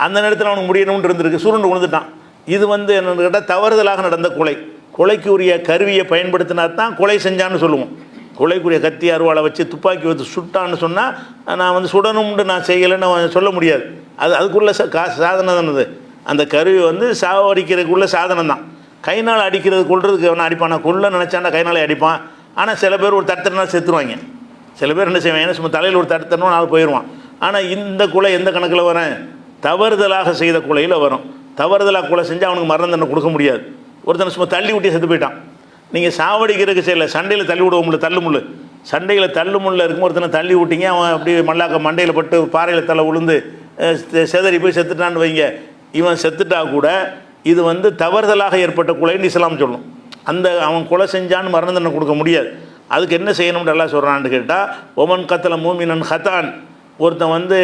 அந்த நேரத்தில் அவனுக்கு முடியணும்னு இருந்திருக்கு, சுருண்டு விழுந்துட்டான். இது வந்து என்னென்னு கேட்டால் தவறுதலாக நடந்த கொலை. கொலைக்கு உரிய கருவியை பயன்படுத்தினா தான் கொலை செஞ்சான்னு சொல்லுவோம். கொலைக்குரிய கத்தி அருவாளை வச்சு துப்பாக்கி வச்சு சுட்டான்னு சொன்னால் நான் வந்து சுடணும்னு நான் செய்யலைன்னு சொல்ல முடியாது. அதுக்குள்ள சாதனை தானது. அந்த கருவி வந்து சாவடிக்கிறதுக்குள்ள சாதனம் தான். கைனால் அடிக்கிறது கொள்றதுக்கு அவனை அடிப்பான். நான் கொல்ல நினச்சாண்டா கைனாலே அடிப்பான். ஆனால் சில பேர் ஒரு தட்டுனால் செத்துருவாங்க. சில பேர் என்ன செய்வாங்க, சும்மா தலையில் ஒரு தட்டுத்தரணும், நாள் போயிடுவான். ஆனால் இந்த கொலை எந்த கணக்கில் வரேன், தவறுதலாக செய்த கொலையில் வரும். தவறுதலாக கொலை செஞ்சால் அவனுக்கு மரண தண்டனை கொடுக்க முடியாது. ஒருத்தனை சும்மா தள்ளி விட்டி செத்து போயிட்டான். நீங்கள் சாவடிக்கிறதுக்கு செய்யலை, சண்டையில் தள்ளி விடுவோம் முள்ளு, தள்ளு முள்ளு, சண்டையில் தள்ளு முள்ளில் இருக்கும் ஒருத்தனை தள்ளி விட்டீங்க, அவன் அப்படி மல்லாக்க மண்டையில் பட்டு பாறையில் தலை விழுந்து செதறி போய் செத்துட்டான்னு வைங்க, இவன் செத்துட்டா கூட இது வந்து தவறுதலாக ஏற்பட்ட கொலைன்னு இஸ்லாம் சொல்லும். அந்த அவன் கொலை செஞ்சான்னு மரண தண்டனை கொடுக்க முடியாது. அதுக்கு என்ன செய்யணும்னு எல்லாம் சொல்கிறான்னு கேட்டால், ஒமன் கத்தல மூமினன் ஹத்தான், ஒருத்தன் வந்து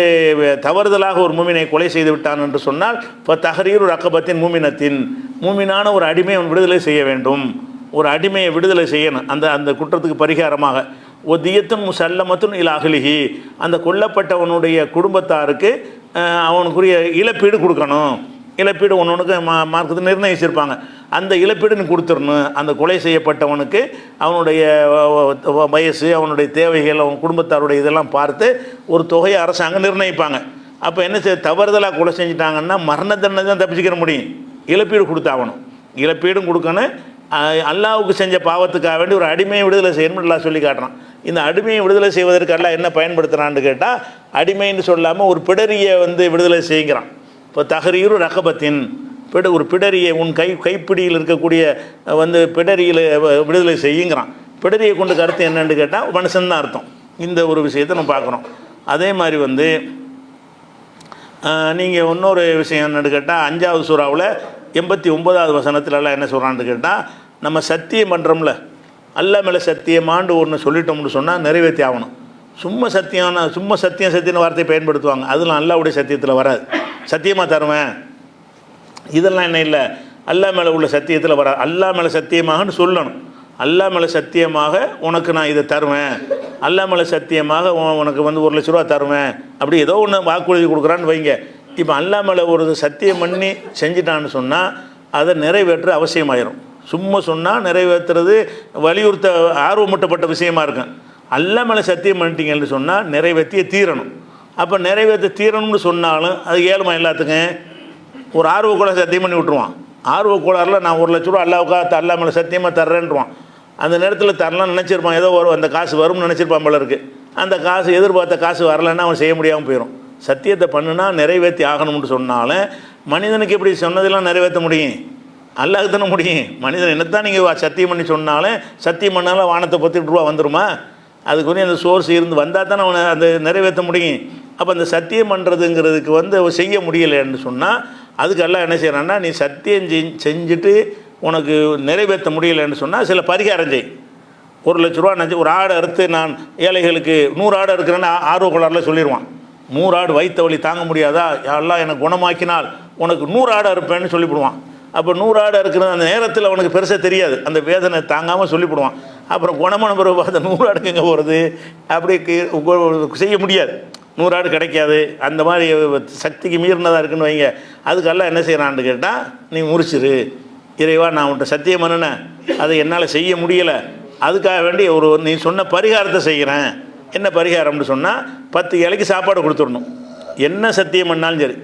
தவறுதலாக ஒரு மூமினை கொலை செய்து விட்டான் என்று சொன்னால், இப்போ தஹரீரு ரக்கபத்தின் மூமினத்தின், மூமினான ஒரு அடிமையை அவன் விடுதலை செய்ய வேண்டும். ஒரு அடிமையை விடுதலை செய்யணும் அந்த குற்றத்துக்கு பரிகாரமாக. ஒதியத்துன் முசல்லமத்துன் இலா அஹ்லிஹி, அந்த கொல்லப்பட்டவனுடைய குடும்பத்தாருக்கு அவனுக்குரிய இழப்பீடு கொடுக்கணும். இழப்பீடு ஒன்றுக்கு மார்க்கத்தில் நிர்ணயிச்சிருப்பாங்க. அந்த இழப்பீடு நீ கொடுத்துடணும். அந்த கொலை செய்யப்பட்டவனுக்கு அவனுடைய வயசு, அவனுடைய தேவைகள், அவன் குடும்பத்தாருடைய இதெல்லாம் பார்த்து ஒரு தொகையை அரசாங்கம் நிர்ணயிப்பாங்க. அப்போ என்ன தவறுதலாக கொலை செஞ்சிட்டாங்கன்னா மரண தண்டனை தான் தப்பிச்சுக்கிற முடியும். இழப்பீடு கொடுத்தாகணும். இழப்பீடும் கொடுக்கணும். அல்லாவுக்கு செஞ்ச பாவத்துக்காக வேண்டி ஒரு அடிமையை விடுதலை செய்யணும்னு எல்லாம் சொல்லி காட்டுறான். இந்த அடிமையை விடுதலை செய்வதற்கு எல்லாம் என்ன பயன்படுத்துகிறான்னு கேட்டால், அடிமைன்னு சொல்லாமல் ஒரு பிடரியை வந்து விடுதலை செய்கிறான். இப்போ தஹரீரு ரகபத்தின், ஒரு பிடரியை உன் கைப்பிடியில் இருக்கக்கூடிய வந்து பிடரியில் விடுதலை செய்யுங்கிறான். பிடரியை கொண்டு கருத்து என்னன்னு கேட்டால் மனுஷன்தான் அர்த்தம். இந்த ஒரு விஷயத்தை நம்ம பார்க்குறோம். அதே மாதிரி வந்து நீங்கள் இன்னொரு விஷயம் என்னென்னு கேட்டால், 5வது சூறாவில் 89வது வசனத்துலலாம் என்ன சொல்கிறான்னு கேட்டால், நம்ம சத்தியம் பண்ணுறோம்ல, அல்லா மேலே சத்தியமாண்டு ஒன்று சொல்லிட்டோம்னு சொன்னால் நிறைவேற்றி ஆகணும். சும்மா சத்தியம்னு வார்த்தையை பயன்படுத்துவாங்க. அதெல்லாம் அல்லாவுடைய சத்தியத்தில் வராது. சத்தியமாக தருவேன் இதெல்லாம் என்ன இல்லை, அல்லா மேலே உள்ள சத்தியத்தில் வராது. அல்லா மேலே சத்தியமாகன்னு சொல்லணும். அல்லா மேலே சத்தியமாக உனக்கு நான் இதை தருவேன், அல்லா மேலே சத்தியமாக உனக்கு வந்து 1 லட்ச ரூபா தருவேன், அப்படி ஏதோ ஒன்று வாக்குறுதி கொடுக்குறான்னு வைங்க. இப்போ அல்லா மேலே ஒரு சத்தியம் பண்ணி செஞ்சிட்டான்னு சொன்னால் அதை நிறைவேற்ற அவசியமாயிரும். சும்மா சொன்னால் நிறைவேற்றுறது வலியுறுத்த ஆர்வமூட்டப்பட்ட விஷயமா இருக்கும். அல்லா மேலே சத்தியம் பண்ணிட்டீங்கன்னு சொன்னால் நிறைவேற்றிய தீரணும். அப்போ நிறைவேற்ற தீரணும்னு சொன்னாலும் அது ஏழுமா எல்லாத்துக்கும். ஒரு ஆர்வக்கோளை சத்தியம் பண்ணி விட்டுருவான். ஆர்வக்கோளாறில் நான் 1 லட்ச ரூபா அல்லாவுக்காக அல்லா மேலே சத்தியமாக தர்றேன்றான். அந்த நேரத்தில் தரலாம்னு நினச்சிருப்பான், ஏதோ வரும், அந்த காசு வரும்னு நினச்சிருப்பான் போல இருக்குது. அந்த காசு எதிர்பார்த்த காசு வரலைன்னா அவன் செய்ய முடியாமல் போயிடும். சத்தியத்தை பண்ணுனா நிறைவேற்றி ஆகணும்னு சொன்னாலும் மனிதனுக்கு எப்படி சொன்னதெல்லாம் நிறைவேற்ற முடியும்? அல்லாஹ்க்கு தானே முடியும். மனிதன் என்னத்தான் நீங்கள் சத்தியம் பண்ணி சொன்னாலும், சத்தியம் பண்ணாலும் வானத்தை 10 ரூபா வந்துடுமா? அதுக்குரிய அந்த சோர்ஸ் இருந்து வந்தால் தானே அவனை அந்த நிறைவேற்ற முடியும். அப்போ அந்த சத்தியம் பண்ணுறதுங்கிறதுக்கு வந்து செய்ய முடியலைன்னு சொன்னால் அதுக்கு எல்லாம் என்ன செய்கிறான்னா, நீ சத்தியம் செஞ்சுட்டு உனக்கு நிறைவேற்ற முடியலைன்னு சொன்னால் சில பரிகாரம் செய். 1 லட்ச ரூபா நினச்சி ஒரு ஆடை அறுத்து நான் ஏழைகளுக்கு 100 ஆடு இருக்கிறேன்னு ஆர்வக்கோளாறில் சொல்லிடுவான். 100 ஆடு வைத்த வலி தாங்க முடியாதா, எல்லாம் எனக்கு குணமாக்கினால் உனக்கு 100 ஆடு அறுப்பேன்னு சொல்லிவிடுவான். அப்போ 100 ஆடு இருக்கிறது அந்த நேரத்தில் அவனுக்கு பெருசாக தெரியாது, அந்த வேதனை தாங்காமல் சொல்லிவிடுவான். அப்புறம் குணமான பிறகு அந்த 100 ஆடுக்கு எங்கே போகிறது, அப்படி செய்ய முடியாது, 100 ஆடு கிடைக்காது. அந்த மாதிரி சக்திக்கு மீறினதாக இருக்குன்னு வைங்க. அதுக்கெல்லாம் என்ன செய்கிறான்னு கேட்டால், நீ முறிச்சிரு, இறைவா நான் உன்ட்ட சத்தியம் பண்ணினேன், அதை என்னால் செய்ய முடியலை, அதுக்காக வேண்டி நீ சொன்ன பரிகாரத்தை செய்கிறேன். என்ன பரிகாரம்னு சொன்னால் 10 ஏழைக்கு சாப்பாடு கொடுத்துடணும். என்ன சத்தியம் பண்ணாலும் சரி,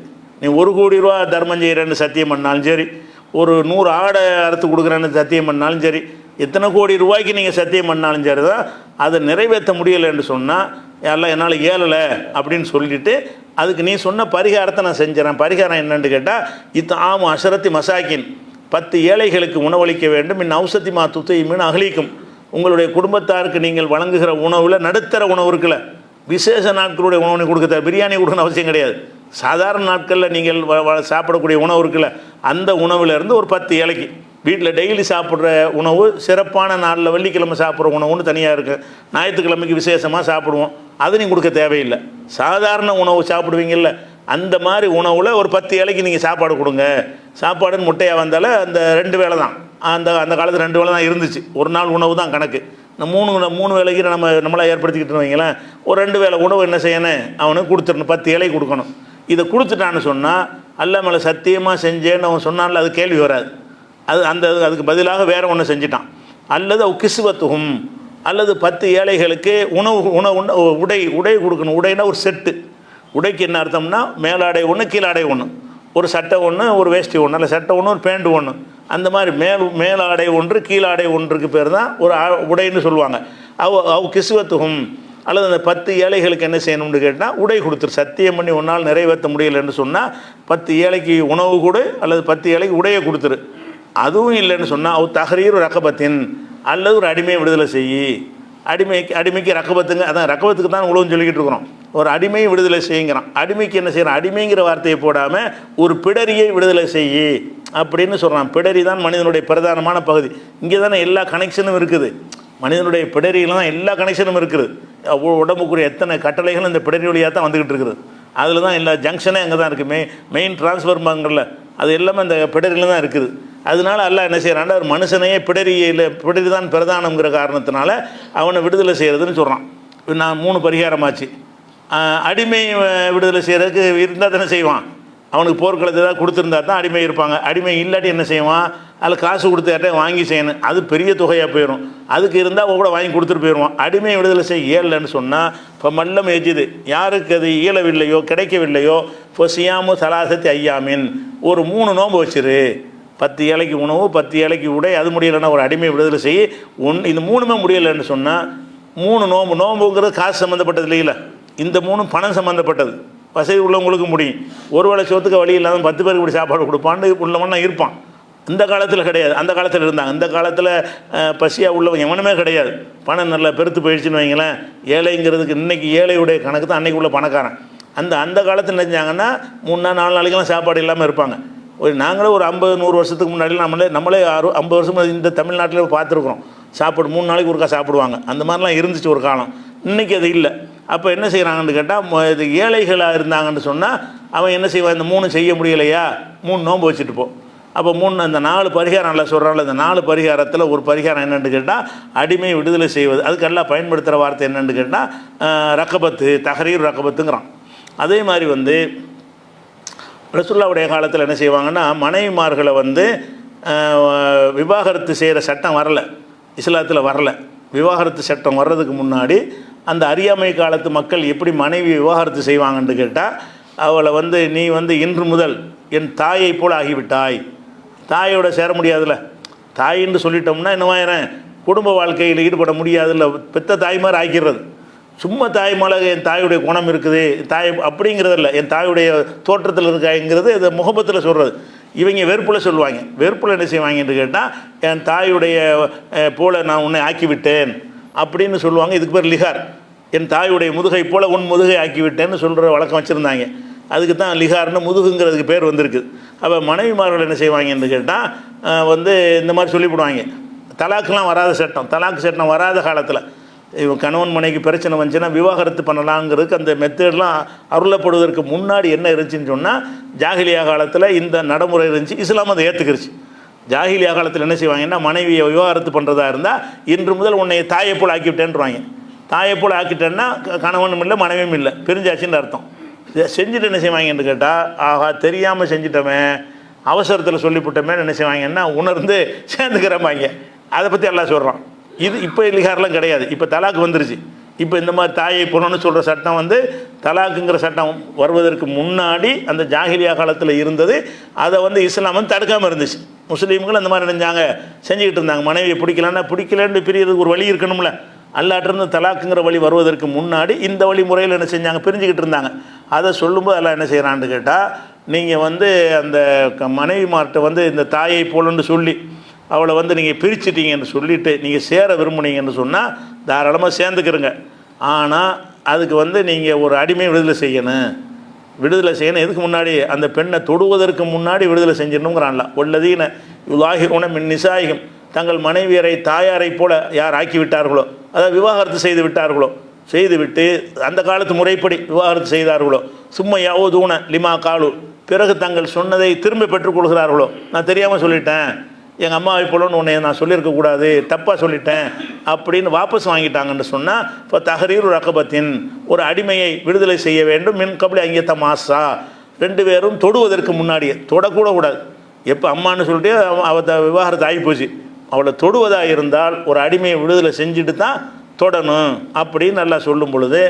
நீ 1 கோடி ரூபா தர்மம் செய்கிறேன்னு சத்தியம் பண்ணாலும் சரி, ஒரு 100 ஆடை அறுத்து கொடுக்குறேன்னு சத்தியம் பண்ணாலும் சரி, எத்தனை கோடி ரூபாய்க்கு நீங்கள் சத்தியம் பண்ணாலும் சரி தான் அதை நிறைவேற்ற முடியலைன்னு சொன்னால் எல்லாம் என்னால் ஏழலை அப்படின்னு சொல்லிவிட்டு அதுக்கு நீ சொன்ன பரிகாரத்தை நான் செஞ்சுறேன். பரிகாரம் என்னன்னு கேட்டால் இத்தாமு அஷரத்தி மசாக்கின் 10 ஏழைகளுக்கு உணவளிக்க வேண்டும். இன் ஔசத்தி மா துத்தையுமின் அகலிக்கும் உங்களுடைய குடும்பத்தாருக்கு நீங்கள் வழங்குகிற உணவில் நடுத்தர உணவு இருக்குல்ல, விசேஷ நாட்களுடைய உணவு கொடுக்க பிரியாணி கொடுக்கணும் அவசியம் கிடையாது. சாதாரண நாட்களில் நீங்கள் சாப்பிடக்கூடிய உணவு இருக்குல்ல, அந்த உணவுலேருந்து ஒரு 10 ஏழைக்கு வீட்டில் டெய்லி சாப்பிட்ற உணவு, சிறப்பான நாளில் வெள்ளிக்கிழமை சாப்பிட்ற உணவுன்னு தனியாக இருக்குது, ஞாயிற்றுக்கிழமைக்கு விசேஷமாக சாப்பிடுவோம், அது நீங்கள் கொடுக்க தேவையில்லை. சாதாரண உணவு சாப்பிடுவீங்கள்ல, அந்த மாதிரி உணவில் ஒரு 10 ஏழைக்கு நீங்கள் சாப்பாடு கொடுங்க. சாப்பாடுன்னு முட்டையாக வந்தாலும் அந்த 2 வேளை தான், அந்த காலத்தில் 2 வேளை தான் இருந்துச்சு. ஒரு நாள் உணவு தான் கணக்கு. இந்த 3 வேளைக்கு நம்மளாக ஏற்படுத்திக்கிட்டு வைங்களேன். ஒரு 2 வேளை உணவு என்ன செய்யணும், அவனுக்கு கொடுத்துடணும், 10 ஏழைக்கு கொடுக்கணும். இதை கொடுத்துட்டான்னு சொன்னால் அல்ல மேலே சத்தியமாக செஞ்சேன்னு அவன் சொன்னான்ல, அது கேள்வி வராது. அதுக்கு பதிலாக வேறு ஒன்று செஞ்சிட்டான். அல்லது கிசுவத்துகும், அல்லது 10 ஏழைகளுக்கு உடை கொடுக்கணும். உடைனா ஒரு செட்டு. உடைக்கு என்ன அர்த்தம்னா மேலாடை ஒன்று, கீழாடை ஒன்று, ஒரு சட்டை ஒன்று, ஒரு வேஷ்டி ஒன்று, அல்ல சட்டை ஒன்று, ஒரு பேண்ட் ஒன்று, அந்த மாதிரி மேலாடை ஒன்று, கீழாடை ஒன்றுக்கு பேர் தான் ஒரு உடைன்னு சொல்லுவாங்க. அவ் கிசுவத்துகும், அல்லது அந்த 10 ஏழைகளுக்கு என்ன செய்யணும்னு கேட்டால் உடை கொடுத்துரு. சத்தியம் பண்ணி ஒன்றால் நிறைவேற்ற முடியலைன்னு சொன்னால் 10 ஏழைக்கு உணவு கொடு, அல்லது 10 ஏழைக்கு உடையை கொடுத்துரு. அதுவும் இல்லைன்னு சொன்னால் அவ் தஹரீர் ரகபத்தின், அல்லது ஒரு அடிமையை விடுதலை செய்யி. அடிமைக்கு ரகபத்துங்க, அதான் ரகபத்துக்கு தான் உழவுன்னு சொல்லிக்கிட்டு இருக்கிறோம். ஒரு அடிமையை விடுதலை செய்யுங்கிறான். அடிமைக்கு என்ன செய்கிறான், அடிமைங்கிற வார்த்தையை போடாமல் ஒரு பிடரியை விடுதலை செய்யி அப்படின்னு சொல்கிறான். பிடரி தான் மனிதனுடைய பிரதானமான பகுதி. இங்கே தானே எல்லா கனெக்ஷனும் இருக்குது. மனிதனுடைய பிடரியில் தான் எல்லா கனெக்ஷனும் இருக்குது. உடம்புக்குரிய எத்தனை கட்டளைகளும் இந்த பிடரி வழியாக தான் வந்துக்கிட்டு இருக்குது. அதில் தான் எல்லா ஜங்ஷனே அங்கே தான் இருக்குது. மெயின் டிரான்ஸ்ஃபர் பாங்கரில் அது எல்லாமே அந்த பிடரியில் தான் இருக்குது. அதனால அல்லாஹ் என்ன செய்கிறான்னா ஒரு மனுஷனையே பிடரி தான் பிரதானங்கிற காரணத்தினால அவனை விடுதலை செய்கிறதுன்னு சொல்கிறான். நான் 3 பரிகாரமாச்சு. அடிமை விடுதலை செய்கிறதுக்கு இருந்தால் தானே செய்வான். அவனுக்கு போர்க்களத்தை தான் கொடுத்துருந்தா தான் அடிமை இருப்பாங்க. அடிமை இல்லாட்டி என்ன செய்வான், அதில் காசு கொடுத்தாட்டே வாங்கி செய்யணும், அது பெரிய தொகையாக போயிடும். அதுக்கு இருந்தால் கூட வாங்கி கொடுத்துட்டு போயிடுவான். அடிமை விடுதலை செய்ய இயலன்னு சொன்னால் இப்போ மல்லம் எஜிது, யாருக்கு அது இயலவில்லையோ கிடைக்கவில்லையோ இப்போ சியாமு சலாசத்தி ஐயாமின், ஒரு 3 நோன்பு வச்சிரு. 10 ஏழைக்கு உணவு, 10 ஏழைக்கு உடை, அது முடியலைன்னா ஒரு அடிமை விடுதலை செய்ய. இந்த 3மே முடியலைன்னு சொன்னால் 3 நோம்புங்கிறது காசு சம்மந்தப்பட்டது இல்லையில, இந்த 3 பணம் சம்மந்தப்பட்டது. வசதி உள்ளவங்களுக்கு முடியும். ஒரு வேளை சோத்துக்கு வழி இல்லாமல் 10 பேருக்கு இப்படி சாப்பாடு கொடுப்பான்னு உள்ளவனா இருப்பான். இந்த காலத்தில் கிடையாது, அந்த காலத்தில் இருந்தாங்க. இந்த காலத்தில் பசியாக உள்ளவங்க எவனுமே கிடையாது. பணம் நல்லா பெருத்து போயிடுச்சுன்னு வைங்களேன். ஏழைங்கிறதுக்கு இன்றைக்கி ஏழையுடைய கணக்கு தான் அன்றைக்கி உள்ள பணக்காரன். அந்த காலத்தில் நினைஞ்சாங்கன்னா 3 நாள் 4 நாளைக்கெல்லாம் சாப்பாடு இல்லாமல் இருப்பாங்க. நாங்களே ஒரு 50-100 வருஷத்துக்கு முன்னாடி நம்மளே 50 வருஷம் இந்த தமிழ்நாட்டில் பார்த்துருக்குறோம். சாப்பாடு 3 நாளைக்கு ஒருக்கா சாப்பிடுவாங்க. அந்த மாதிரிலாம் இருந்துச்சு ஒரு காலம். இன்றைக்கி அது இல்லை. அப்போ என்ன செய்கிறாங்கன்னு கேட்டால், இது ஏழைகளாக இருந்தாங்கன்னு சொன்னால் அவன் என்ன செய்வான், இந்த 3 செய்ய முடியலையா 3 நோன்பு வச்சுட்டு போ. அப்போ 3 அந்த 4 பரிகாரம் எல்லாம் சொல்கிறாங்கள, இந்த 4 பரிகாரத்தில் ஒரு பரிகாரம் என்னென்னு கேட்டால் அடிமை விடுதலை செய்வது. அதுக்கெல்லாம் பயன்படுத்துகிற வார்த்தை என்னென்னு கேட்டால் ரக்கபத்து, தஹரீர் ரக்கபத்துங்கிறான். அதே மாதிரி ரசூலுல்லாஹ்வுடைய காலத்தில் என்ன செய்வாங்கன்னா, மனைவிமார்களை விவாகரத்து செய்கிற சட்டம் வரலை, இஸ்லாத்தில் வரலை. விவாகரத்து சட்டம் வர்றதுக்கு முன்னாடி அந்த அறியாமை காலத்து மக்கள் எப்படி மனைவி விவாகரத்து செய்வாங்கன்னு கேட்டால், அவளை நீ இன்று முதல் என் தாயை போல் ஆகிவிட்டாய். தாயோட சேர முடியாதுல்ல, தாயின்னு சொல்லிட்டோம்னா என்னவாயிரம், குடும்ப வாழ்க்கையில் ஈடுபட முடியாதுல்ல, பெத்த தாய்மார் ஆக்கிடுறது. சும்மா தாய் மேலே என் தாயுடைய குணம் இருக்குது, தாய் அப்படிங்கிறதில்ல, என் தாயுடைய தோற்றத்தில் இருக்காங்கிறது இதை முகபத்தில் சொல்கிறது. இவங்க வெறுப்பில் சொல்லுவாங்க. வெறுப்பில் என்ன செய்வாங்கன்னு கேட்டால், என் தாயுடைய போல நான் உன்னை ஆக்கிவிட்டேன் அப்படின்னு சொல்லுவாங்க. இதுக்கு பேர் லிகார். என் தாயுடைய முதுகை போல் உன் முதுகை ஆக்கிவிட்டேன்னு சொல்கிற வழக்கம் வச்சுருந்தாங்க. அதுக்கு தான் லிகார்னு முதுகுங்கிறதுக்கு பேர் வந்திருக்குது. அப்போ மனைவிமார்கள் என்ன செய்வாங்கன்னு கேட்டால் இந்த மாதிரி சொல்லிவிடுவாங்க. தலாக்கெலாம் வராத சட்டம், தலாக்கு சட்டம் வராத காலத்தில் இவன் கணவன் மனைக்கு பிரச்சனை வந்துச்சுன்னா விவாகரத்து பண்ணலாங்கிறதுக்கு அந்த மெத்தட்லாம் அருளப்படுவதற்கு முன்னாடி என்ன இருந்துச்சுன்னு சொன்னால், ஜாஹிலியா காலத்தில் இந்த நடைமுறை இருந்துச்சு. இஸ்லாம் அதை ஏற்றுக்கிருச்சு. ஜாஹிலியா காலத்தில் என்ன செய்வாங்கன்னா, மனைவியை விவாகரத்து பண்ணுறதா இருந்தால் இன்று முதல் உன்னை தாயை போல் ஆக்கிவிட்டேன்றாங்க. தாயை போல் ஆக்கிட்டேன்னா கணவனும் இல்லை மனைவியும் இல்லை, பிரிஞ்சாச்சுன்னு அர்த்தம். இதை செஞ்சுட்டு என்ன செய்வாங்கன்னு கேட்டால், ஆஹா தெரியாமல் செஞ்சிட்டோமே, அவசரத்தில் சொல்லிவிட்டோமே என்ன செய்வாங்கன்னா உணர்ந்து சேர்ந்துக்கிறமாங்க. அதை பற்றி எல்லாம் சொல்கிறான். இது இப்போ லிகாரெலாம் கிடையாது, இப்போ தலாக்கு வந்துருச்சு. இப்போ இந்த மாதிரி தாயை பொண்ணுன்னு சொல்கிற சட்டம் தலாக்குங்கிற சட்டம் வருவதற்கு முன்னாடி அந்த ஜாஹிலியா காலத்தில் இருந்தது. அதை இஸ்லாம் தடுக்காமல் இருந்துச்சு. முஸ்லீம்கள் அந்த மாதிரி நினைஞ்சாங்க, செஞ்சுக்கிட்டு இருந்தாங்க. மனைவியை பிடிக்கலன்னு பிரியறதுக்கு ஒரு வழி இருக்கணும்ல. அல்லாட்டிருந்து தலாக்குங்கிற வழி வருவதற்கு முன்னாடி இந்த வழி முறையில் என்ன செஞ்சாங்க, பிரிஞ்சுக்கிட்டு இருந்தாங்க. அதை சொல்லும்போது எல்லாம் என்ன செய்கிறான்னு கேட்டால், நீங்கள் வந்து அந்த மனைவிமார்கிட்ட இந்த தாயை போலன்னு சொல்லி அவளை நீங்கள் பிரிச்சிட்டீங்கன்னு சொல்லிவிட்டு நீங்கள் சேர விரும்புனீங்கன்னு சொன்னால் தாராளமாக சேர்ந்துக்கிறங்க. ஆனால் அதுக்கு நீங்கள் ஒரு அடிமை விடுதலை செய்யணும். எதுக்கு முன்னாடி? அந்த பெண்ணை தொடுவதற்கு முன்னாடி விடுதலை செஞ்சிடணுங்கிறான்ல. உள்ளதீன யுலாஹிரூன மின் நிசாயிஹிம், தங்கள் மனைவியரை தாயாரை போல யார் ஆக்கி விட்டார்களோ, அதாவது விவாகரத்து செய்து விட்டார்களோ, செய்துவிட்டு அந்த காலத்து முறைப்படி விவாகரத்து செய்தார்களோ, சும்மா யாவதூன லிமா காலு, பிறகு தங்கள் சொன்னதை திரும்ப பெற்றுக்கொள்கிறார்களோ, நான் தெரியாமல் சொல்லிட்டேன், எங்கள் அம்மாவை போலன்னு உன்னை நான் சொல்லியிருக்கக்கூடாது, தப்பாக சொல்லிட்டேன் அப்படின்னு வாபஸ் வாங்கிட்டாங்கன்னு சொன்னால், இப்போ தஹரீரு ரகபத்தின், ஒரு அடிமையை விடுதலை செய்ய வேண்டும். மின் கபலி அங்கேத்த மாசா, 2 பேரும் தொடுவதற்கு முன்னாடியே, தொடக்கூட கூடாது. எப்போ அம்மான்னு சொல்லிட்டு அவள் விவாகரத்து ஆகிப்போச்சு, அவளை தொடுவதாக இருந்தால் ஒரு அடிமையை விடுதலை செஞ்சுட்டு தான் தொடணும் அப்படின்னு நல்லா சொல்லும் பொழுது,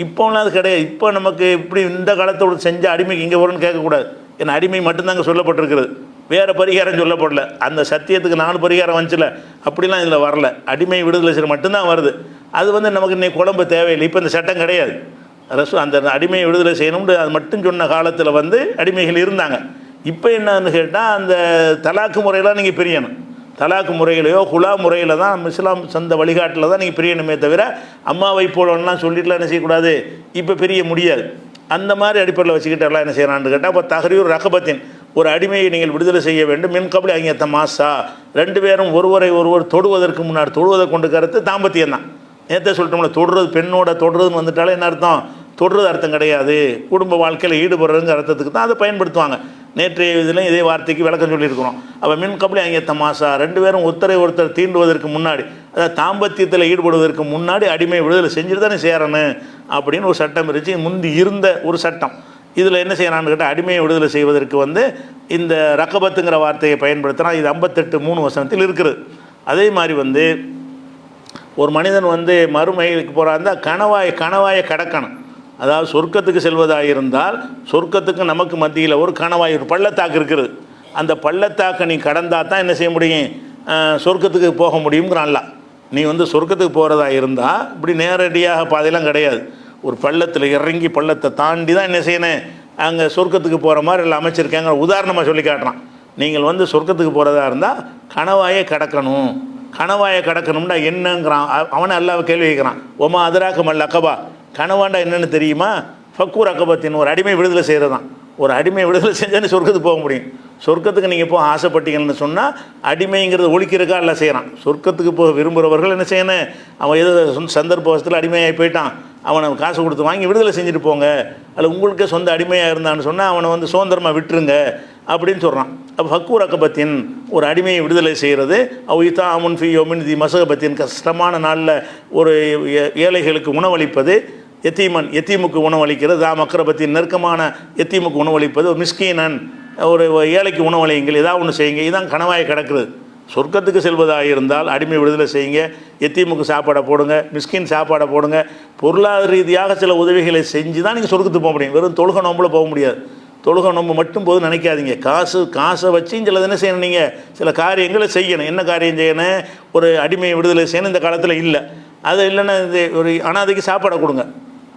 இப்போலாம் அது கிடையாது. இப்போ நமக்கு இப்படி இந்த காலத்தோடு செஞ்ச அடிமைக்கு இங்கே வரும்னு கேட்கக்கூடாது. ஏன்னா அடிமை மட்டும்தாங்க சொல்லப்பட்டிருக்கிறது, வேறு பரிகாரம் சொல்லப்படல. அந்த சத்தியத்துக்கு 4 பரிகாரம் வந்துச்சுல, அப்படிலாம் இதில் வரல. அடிமை விடுதலை செய்ய மட்டும்தான் வருது. அது நமக்கு இன்னைக்கு குழம்பு தேவையில்லை. இப்போ இந்த சட்டம் கிடையாது. அந்த அடிமையை விடுதலை செய்யணும்னு அது மட்டும் சொன்ன காலத்தில் அடிமைகள் இருந்தாங்க. இப்போ என்னன்னு கேட்டால், அந்த தலாக்கு முறையெல்லாம் நீங்கள் பிரியணும். தலாக்கு முறையிலையோ குலா முறையில் தான் இஸ்லாம் சந்த வழிகாட்டில் தான் நீங்கள் பிரியணுமே தவிர, அம்மாவை போலலாம் சொல்லிட்டுலாம் என்ன செய்யக்கூடாது, இப்போ பிரிய முடியாது. அந்த மாதிரி அடிப்படையில் வச்சுக்கிட்டு எல்லாம் என்ன செய்யறான்னு கேட்டால், இப்போ தஹரீர் ரகபத்தின், ஒரு அடிமையை நீங்கள் விடுதலை செய்ய வேண்டும். மின் கபலி அங்கேத்த மாசா, 2 பேரும் ஒருவரை ஒருவர் தொடுவதற்கு முன்னாடி, தொடுவதை கொண்டு கருத்து தாம்பத்தியம் தான். நேற்றே சொல்லிட்டோம்ல, தொடுறது, பெண்ணோட தொடுறதுன்னு வந்துட்டாலே என்ன அர்த்தம், தொடுறது அர்த்தம் கிடையாது, குடும்ப வாழ்க்கையில் ஈடுபடுறதுங்கிற அர்த்தத்துக்கு தான் அதை பயன்படுத்துவாங்க. நேற்றைய இதில் இதே வார்த்தைக்கு விளக்கம் சொல்லியிருக்கிறோம். அப்போ மின் கபலி அங்கேத்த மாசா, 2 பேரும் ஒருத்தர் தீண்டுவதற்கு முன்னாடி, அதாவது தாம்பத்தியத்தில் ஈடுபடுவதற்கு முன்னாடி அடிமை விடுதலை செஞ்சுட்டு தானே சேரணும் அப்படின்னு ஒரு சட்டம் இருந்துச்சு, முந்தி இருந்த ஒரு சட்டம். இதில் என்ன செய்யறான்னு கேட்டால், அடிமையை விடுதலை செய்வதற்கு இந்த ரகபத்துங்கிற வார்த்தையை பயன்படுத்தினா, இது 58:3 வசனத்தில் இருக்கிறது. அதே மாதிரி ஒரு மனிதன் மறுமைக்கு போகிறாருந்தா கணவாயை கடக்கணும். அதாவது சொர்க்கத்துக்கு செல்வதாக இருந்தால், சொர்க்கத்துக்கு நமக்கு மத்தியில் ஒரு கணவாய், ஒரு பள்ளத்தாக்கு இருக்கிறது. அந்த பள்ளத்தாக்கை நீ கடந்தால் தான் என்ன செய்ய முடியும், சொர்க்கத்துக்கு போக முடியுங்கிறான்ல. நீ சொர்க்கத்துக்கு போகிறதா இருந்தால் இப்படி நேரடியாக பாதையெல்லாம் கிடையாது. ஒரு பள்ளத்தில் இறங்கி பள்ளத்தை தாண்டி தான் என்ன செய்யணும், அங்கே சொர்க்கத்துக்கு போகிற மாதிரி எல்லாம் அமைச்சிருக்காங்க. உதாரணமாக சொல்லி காட்டுறான். நீங்கள் சொர்க்கத்துக்கு போகிறதா இருந்தால் கணவாயை கடக்கணும். கணவாயை கடக்கணும்னா என்னங்கிறான். அவனை அல்லாஹ் கேள்வி கேட்குறான். ஒமா அதராக மல் அகபா, கனவாண்டா என்னென்னு தெரியுமா? ஃபக்கூர் அகபத்தின், ஒரு அடிமை விடுதலை செய்கிறது தான். ஒரு அடிமை விடுதலை செஞ்சால் சொர்க்கத்துக்கு போக முடியும். சொர்க்கத்துக்கு நீங்கள் போக ஆசைப்பட்டீங்கன்னு சொன்னால், அடிமைங்கிறது ஒழிக்கிறதுக்காக எல்லாம் செய்கிறான். சொர்க்கத்துக்கு போக விரும்புகிறவர்கள் என்ன செய்யணும், அவன் ஏதோ சந்தர்ப்பத்தில் அடிமையாகி போயிட்டான், அவனை காசு கொடுத்து வாங்கி விடுதலை செஞ்சுட்டு போங்க. அதில் உங்களுக்கே சொந்த அடிமையாக இருந்தான்னு சொன்னால் அவனை சுதந்திரமாக விட்டுருங்க அப்படின்னு சொல்கிறான். அப்போ ஃபக்கூர் அகபத்தின், ஒரு அடிமையை விடுதலை செய்கிறது. அவுயித்தா அமுன் ஃபி யோமின் தி மசகபத்தின், கஷ்டமான நாளில் ஒரு ஏழைகளுக்கு உணவளிப்பது. எத்தீமுக்கு உணவளிக்கிறது. மக்கரபத்தின், நெருக்கமான எத்தீமுக்கு உணவளிப்பது. மிஸ்கீனன், ஒரு ஏழைக்கு உணவளியுங்கள், ஏதாவது ஒன்று செய்யுங்க. இதுதான் கணவாயை கிடக்கிறது. சொர்க்கத்துக்கு செல்வதாக இருந்தால் அடிமை விடுதலை செய்யுங்க, எத்தீமுக்கு சாப்பாடை போடுங்க, மிஸ்கின் சாப்பாடை போடுங்க. பொருளாதார ரீதியாக சில உதவிகளை செஞ்சு தான் நீங்கள் சொர்க்கத்துக்கு போக முடியும். வெறும் தொழுகை நோம்பில் போக முடியாது. தொழுகை நோம்பு மட்டும் போது நினைக்காதீங்க. காசை வச்சு சில என்ன செய்யணும், நீங்கள் சில காரியங்களை செய்யணும். என்ன காரியம் செய்யணும், ஒரு அடிமையை விடுதலை செய்யணும். இந்த காலத்தில் இல்லை. அது இல்லைன்னா ஒரு அனாதைக்கு சாப்பாடை கொடுங்க.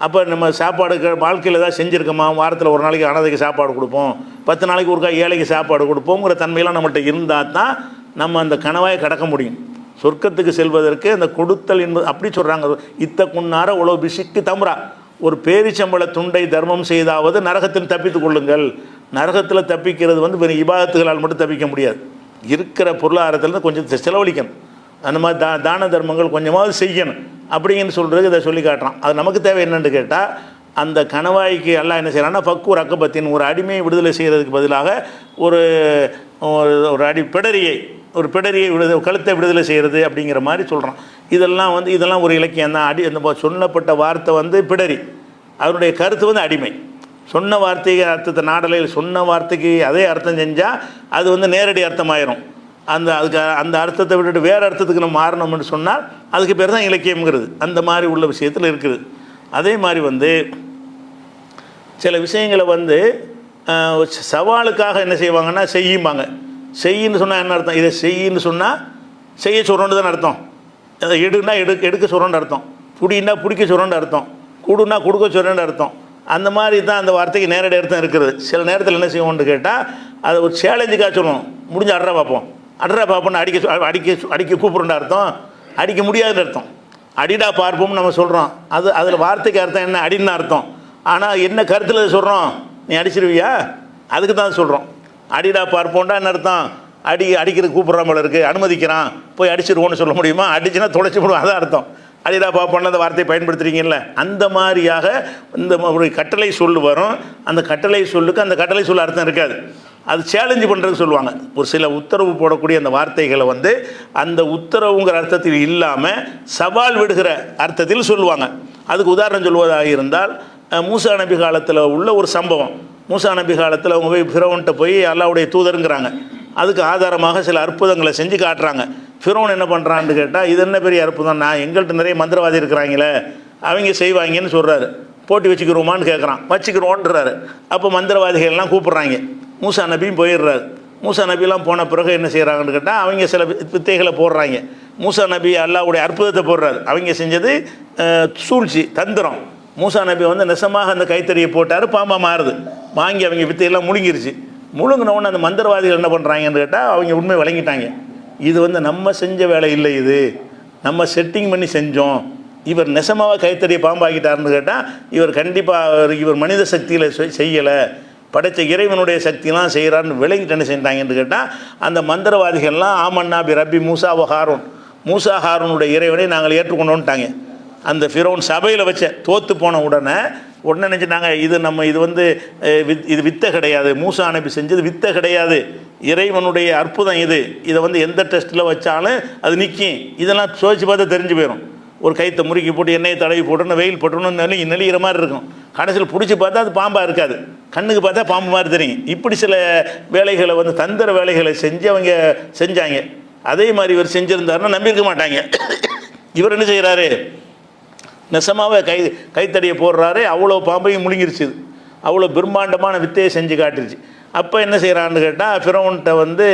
அப்போ நம்ம சாப்பாடு வாழ்க்கையில் ஏதாவது செஞ்சுருக்கோமா, வாரத்தில் ஒரு நாளைக்கு அனாதைக்கு சாப்பாடு கொடுப்போம், 10 நாளைக்கு ஒருக்கா ஏழைக்கு சாப்பாடு கொடுப்போங்கிற தன்மையெல்லாம் நம்மள்கிட்ட இருந்தால் தான் நம்ம அந்த கனவாயை கடக்க முடியும். சொர்க்கத்துக்கு செல்வதற்கு அந்த கொடுத்தல் என்பது அப்படி சொல்கிறாங்க. இத்த குன்னார உழவு பிசிக்கு தம்ரா, ஒரு பேரிச்சம்பள துண்டை தர்மம் செய்தாவது நரகத்தில் தப்பித்து கொள்ளுங்கள். நரகத்தில் தப்பிக்கிறது வெறும் இபாதத்துகளால் மட்டும் தப்பிக்க முடியாது. இருக்கிற பொருளாதாரத்தில் கொஞ்சம் செலவழிக்கணும். அந்த மாதிரி தான தர்மங்கள் கொஞ்சமாவது செய்யணும் அப்படிங்கன்னு சொல்கிறது இதை சொல்லி காட்டுறான். அது நமக்கு தேவை என்னென்னு கேட்டால், அந்த கணவாய்க்கு எல்லாம் என்ன செய்யறான்னா, ஃபக்கூர் அகபத்தின், ஒரு அடிமையை விடுதலை செய்கிறதுக்கு பதிலாக ஒரு பிடரியை கழுத்தை விடுதலை செய்கிறது அப்படிங்கிற மாதிரி சொல்கிறான். இதெல்லாம் ஒரு இலக்கியம் தான். அந்த சொல்லப்பட்ட வார்த்தை பிடரி, அதனுடைய கருத்து அடிமை. சொன்ன வார்த்தைக்கு அர்த்தத்தை நாடலையில் சொன்ன வார்த்தைக்கு அதே அர்த்தம் செஞ்சால் அது நேரடி அர்த்தமாயிரும். அந்த அர்த்தத்தை விட்டுட்டு வேறு அர்த்தத்துக்கு நம்ம மாறணும்னு சொன்னால் அதுக்கு பேர் தான் இலக்கியம்ங்கிறது. அந்த மாதிரி உள்ள விஷயத்தில் இருக்குது. அதே மாதிரி சில விஷயங்களை சவாலுக்காக என்ன செய்வாங்கன்னா செய்யும்பாங்க. செய்யின்னு சொன்னால் என்ன அர்த்தம்? இதை செய்யின்னு சொன்னால் செய்ய சொல்கிறோன்னு தானே அர்த்தம். அதை எடுன்னா எடுக்க சொல்கிறோன்னு அர்த்தம். புடின்னா பிடிக்க சொல்கிறோன்னு அர்த்தம். கொடுன்னா கொடுக்க சொல்கிறேன்னு அர்த்தம். அந்த மாதிரி தான் அந்த வார்த்தைக்கு நேரடி அர்த்தம் இருக்கிறது. சில நேரத்தில் என்ன செய்வோம்னு கேட்டால் அதை ஒரு சேலஞ்சுக்காக சொல்லணும். முடிஞ்ச அட்ரா பார்ப்போம், அட்ரா பார்ப்போம்னு அடிக்க கூப்பிட்றோன்னு அர்த்தம். அடிக்க முடியாதுன்னு அர்த்தம். அடிடா பார்ப்போம்னு நம்ம சொல்கிறோம். அதில் வார்த்தைக்கு அர்த்தம் என்ன? அடின்னு அர்த்தம். ஆனால் என்ன கருத்தில் சொல்கிறோம்? நீ அடிச்சிருவியா? அதுக்கு தான் சொல்கிறோம். அடிடா பார்ப்போம்டா என்ன அர்த்தம்? அடிக்கிறது கூப்பிட்றான் போல இருக்குது, அனுமதிக்கிறான், போய் அடிச்சிருவோன்னு சொல்ல முடியுமா? அடிச்சுன்னா தொலைச்சி போடுவோம், அதான் அர்த்தம். அடிடா பார்ப்போம்னு அந்த வார்த்தையை பயன்படுத்துகிறீங்கல்ல, அந்த மாதிரியாக இந்த ஒரு கட்டளை சொல்லு வரும். அந்த கட்டளை சொல்லுக்கு அந்த கட்டளை சொல்ல அர்த்தம் இருக்காது. அது சேலஞ்சு பண்ணுறதுக்கு சொல்லுவாங்க. ஒரு சில உத்தரவு போடக்கூடிய அந்த வார்த்தைகளை வந்து அந்த உத்தரவுங்கிற அர்த்தத்தில் இல்லாமல் சவால் விடுகிற அர்த்தத்தில் சொல்லுவாங்க. அதுக்கு உதாரணம் சொல்வதாக இருந்தால், மூசா நபி காலத்தில் உள்ள ஒரு சம்பவம். மூசா நபி காலத்தில் அவங்க போய் ஃபிரௌன்ட்ட போய் அல்லாஹ்வுடைய தூதருங்கிறாங்க. அதுக்கு ஆதாரமாக சில அற்புதங்களை செஞ்சு காட்டுறாங்க. ஃபிரௌன் என்ன பண்ணுறான்னு கேட்டால், இது என்ன பெரிய அற்புதம், நான் எங்கள்கிட்ட நிறைய மந்திரவாதி இருக்கிறாங்களே, அவங்க செய்வாங்கன்னு சொல்கிறாரு. போட்டி வச்சுக்கிறோமான்னு கேட்குறான். வச்சுக்கிறோன்றாரு. அப்போ மந்திரவாதிகள்லாம் கூப்பிட்றாங்க. மூசா நபியும் போயிடுறாரு. மூசா நபிலாம் போன பிறகு என்ன செய்கிறாங்கன்னு கேட்டால், அவங்க சில வித்தைகளை போடுறாங்க. மூசா நபி அல்லாஹ்வுடைய அற்புதத்தை போடுறாரு. அவங்க செஞ்சது சூழ்ச்சி, தந்திரம். மூசா நபி வந்து நெசமாக அந்த கைத்தறியை போட்டார், பாம்பாக மாறுது. வாங்கி அவங்க வித்தையெல்லாம் முழுங்கிருச்சு. முழுங்கினவுன்னு அந்த மந்திரவாதிகள் என்ன பண்ணுறாங்கன்னு கேட்டால், அவங்க உண்மை வழங்கிட்டாங்க. இது வந்து நம்ம செஞ்ச வேலை இல்லை, இது நம்ம செட்டிங் பண்ணி செஞ்சோம். இவர் நெசமாக கைத்தறியை பாம்பாக்கிட்டார்னு கேட்டால், இவர் கண்டிப்பாக இவர் மனித சக்தியில் செய்யலை, படைத்த இறைவனுடைய சக்தியெலாம் செய்கிறான்னு விளங்கிட்டு என்ன செஞ்சாங்கன்னு கேட்டால், அந்த மந்திரவாதிகள்லாம் ஆமன்னா பி ரப்பி மூசா ஹாரூன், மூசா ஹாரூனுடைய இறைவனை நாங்கள் ஏற்றுக்கொண்டோன்ட்டாங்க. அந்த ஃபிரௌன் சபையில் வச்ச தோற்று போன உடனே நினச்சிட்டாங்க, இது வந்து இது வித்தை கிடையாது, மூசா நபி செஞ்சது வித்தை கிடையாது, இறைவனுடைய அற்புதம் இது. இதை வந்து எந்த டெஸ்ட்டில் வச்சாலும் அது நிற்கும். இதெல்லாம் சோதிச்சு பார்த்தா தெரிஞ்சு போயிடும். ஒரு கைத்தை முறுக்கி போட்டு எண்ணெயை தடவி போட்டோன்னு வெயில் போட்டோன்னு நெளிகிற மாதிரி இருக்கும். கடைசியில் பிடிச்சி பார்த்தா அது பாம்பாக இருக்காது, கண்ணுக்கு பார்த்தா பாம்பு மாதிரி தெரியும். இப்படி சில வேலைகளை வந்து தந்திர வேலைகளை செஞ்சு அவங்க செஞ்சாங்க. அதே மாதிரி இவர் செஞ்சுருந்தாருன்னா நம்பியிருக்க மாட்டாங்க. இவர் என்ன செய்கிறாரு, நெசமாவே கைத்தடியை போடுறாரு. அவ்வளோ பாம்பையும் முழுங்கிருச்சு. அவ்வளோ பிரம்மாண்டமான வித்தையை செஞ்சு காட்டுருச்சு. அப்போ என்ன செய்கிறான்னு கேட்டால், ஃபிரௌன்ட்ட வந்து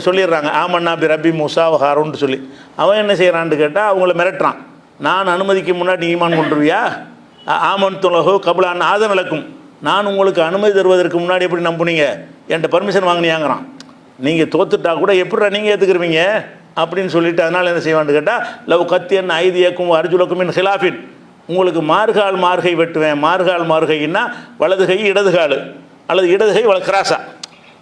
சொல்லிடுறாங்க, ஆமன்னா பி ரப்பி மூசா ஹாரூன்னு சொல்லி. அவன் என்ன செய்கிறான்னு கேட்டால், அவங்கள மிரட்டுறான். நான் அனுமதிக்கு முன்னாடி ஈமான் கொண்டுருவியா? ஆமன் துலகோ கபுலான் ஆத நடக்கும். நான் உங்களுக்கு அனுமதி தருவதற்கு முன்னாடி எப்படி நம்புனீங்க? என்கிட்ட பர்மிஷன் வாங்கினியாங்கிறான். நீங்கள் தோத்துட்டா கூட எப்படிடா நீங்கள் ஏற்றுக்குருவீங்க அப்படின்னு சொல்லிட்டு, அதனால் என்ன செய்வான்னு கேட்டால், லவ் கத்தியன் ஐதியக்கும் அர்ஜுலக்கும் இன் ஹிலாஃபின், உங்களுக்கு மார்கால் மார்கை வெட்டுவேன். மார்கால் மார்கைன்னா வலது கை இடது கால், அல்லது இடது கை கிராஸா,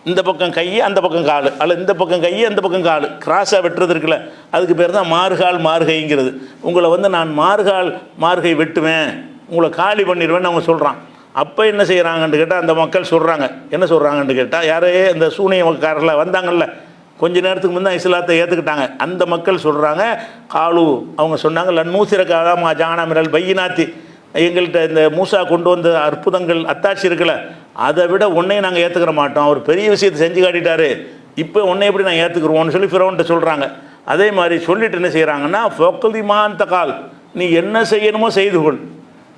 இந்த பக்கம் கை அந்த பக்கம் கால், அல்லது இந்த பக்கம் கை அந்த பக்கம் கால், கிராஸாக வெட்டுறது இருக்குல்ல, அதுக்கு பேர் தான் மார்கால் மார்கைங்கிறது. உங்களை வந்து நான் மார்கால் மார்கை வெட்டுவேன், உங்களை காலி பண்ணிடுவேன்னு அவங்க சொல்கிறான். அப்போ என்ன செய்கிறாங்கன்னு கேட்டால், அந்த மக்கள் சொல்கிறாங்க, என்ன சொல்கிறாங்கன்னு கேட்டால், யாரே இந்த சூனியக்காரர்கள் வந்தாங்கல்ல, கொஞ்ச நேரத்துக்கு முன்னே இஸ்லாத்தை ஏற்றுக்கிட்டாங்க, அந்த மக்கள் சொல்கிறாங்க, காலு அவங்க சொன்னாங்க, லன்னூசிரக்காமா ஜானாமிரல் பையினாத்தி, எங்கள்கிட்ட இந்த மூசா கொண்டு வந்த அற்புதங்கள் அத்தாட்சி இருக்குல்ல, அதை விட உன்னையும் நாங்கள் ஏற்றுக்கிற மாட்டோம், அவர் பெரிய விஷயத்தை செஞ்சு காட்டிட்டாரு, இப்போ உன்னை எப்படி நாங்கள் ஏற்றுக்குருவோம்னு சொல்லி ஃபிரௌன்ட்ட சொல்கிறாங்க. அதே மாதிரி சொல்லிட்டு என்ன செய்கிறாங்கன்னா, ஃபொக்கலிமான் தகால், நீ என்ன செய்யணுமோ செய்து கொள்,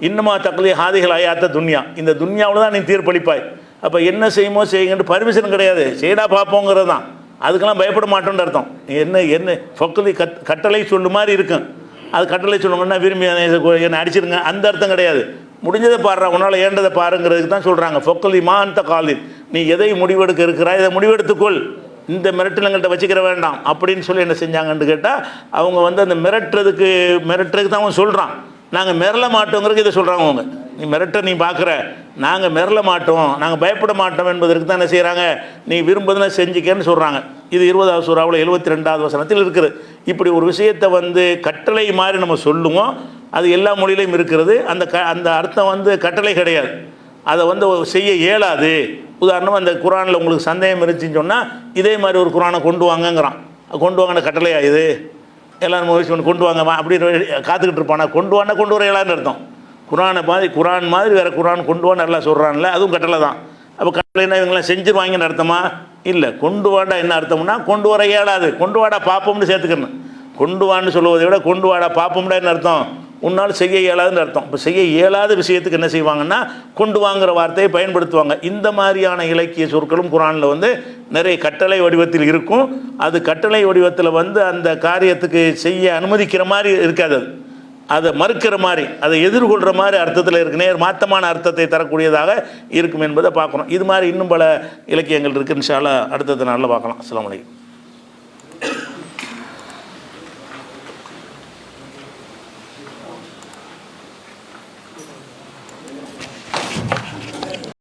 இன்னுமா தக்கலி ஹாதிகள் ஆயாத்த துன்யா, இந்த துன்யாவில் தான் நீ தீர்ப்பளிப்பாய். அப்போ என்ன செய்யுமோ செய்யுங்கன்ட்டு பர்மிஷன் கிடையாது, செய்டா பார்ப்போங்கிறது தான். அதுக்கெல்லாம் பயப்பட மாட்டோன்னு அர்த்தம். என்ன ஃபொக்கலி கட்டளை சொல்லு மாதிரி இருக்கும். அது கட்டளை சொல்லுங்கன்னா விரும்பி என்னை அடிச்சிருங்க அந்த அர்த்தம் கிடையாது. முடிஞ்சதை பாடுறா, உன்னால் ஏண்டதை பாருங்கிறதுக்கு தான் சொல்கிறாங்க. ஃபொக்கலி மாந்த காலில், நீ எதை முடிவெடுக்க இருக்கிறாய் இதை முடிவெடுத்துக்கொள், இந்த மிரட்டலங்கள்கிட்ட வச்சுக்கிற வேண்டாம் அப்படின்னு சொல்லி என்ன செஞ்சாங்கன்னு கேட்டால், அவங்க வந்து அந்த மிரட்டுறதுக்கு தான் அவன் சொல்கிறான். நாங்கள் மிரள மாட்டோங்கிறதுக்கு இதை சொல்கிறாங்க அவங்க. நீ மிரட்ட நீ பார்க்குற, நாங்கள் மிரள மாட்டோம், நாங்கள் பயப்பட மாட்டோம் என்பதற்கு தான் என்ன செய்கிறாங்க, நீ விரும்புவதெல்லாம் செஞ்சுக்கன்னு சொல்கிறாங்க. இது 20வது சூறாவில் 72வது வசனத்தில் இருக்குது. இப்படி ஒரு விஷயத்தை வந்து கட்டளை மாதிரி நம்ம சொல்லுவோம், அது எல்லா மொழியிலையும் இருக்கிறது. அந்த அர்த்தம் வந்து கட்டளை கிடையாது, அதை வந்து செய்ய இயலாது. உதாரணமாக அந்த குரானில் உங்களுக்கு சந்தேகம் இருந்துச்சுன்னு சொன்னால், இதே மாதிரி ஒரு குரானை கொண்டு வாங்கங்கிறான். கொண்டு வாங்கின கட்டளையா இது? எல்லோரும் முயற்சி பண்ணி கொண்டு வாங்க அப்படின்னு காத்துக்கிட்டு இருப்பானா? கொண்டு வானா கொண்டு வர இயலான்னு அர்த்தம். குரான் மாதிரி வேறு குரான் கொண்டு வான்னு நல்லா சொல்கிறான்ல, அதுவும் கட்டளை தான். அப்போ கட்டளைன்னா இவங்களாம் செஞ்சுருவாங்கன்னு அர்த்தமா? இல்லை. கொண்டு வாடா என்ன அர்த்தம்னா, கொண்டு வர இயலாது, கொண்டு வாடா பார்ப்போம்னு சேர்த்துக்கணும். கொண்டு வான்னு சொல்லுவதை விட கொண்டு வாடா பார்ப்போம்டா என்ன அர்த்தம், உன்னால் செய்ய இயலாதுன்னு அர்த்தம். இப்போ செய்ய இயலாத விஷயத்துக்கு என்ன செய்வாங்கன்னா கொண்டு வாங்குகிற வார்த்தையை பயன்படுத்துவாங்க. இந்த மாதிரியான இலக்கிய சொற்களும் குர்ஆனில் வந்து நிறைய கட்டளை வடிவத்தில் இருக்கும். அது கட்டளை வடிவத்தில் வந்து அந்த காரியத்துக்கு செய்ய அனுமதிக்கிற மாதிரி இருக்காது, அதை மறுக்கிற மாதிரி, அதை எதிர்கொள்கிற மாதிரி அர்த்தத்தில் இருக்கு, நேர் மாற்றமான அர்த்தத்தை தரக்கூடியதாக இருக்கும் என்பதை பார்க்குறோம். இது மாதிரி இன்னும் பல இலக்கியங்கள் இருக்குது. இன்ஷா அல்லாஹ் அடுத்த நாளில் பார்க்கலாம். அஸ்ஸலாமு அலைக்கும்.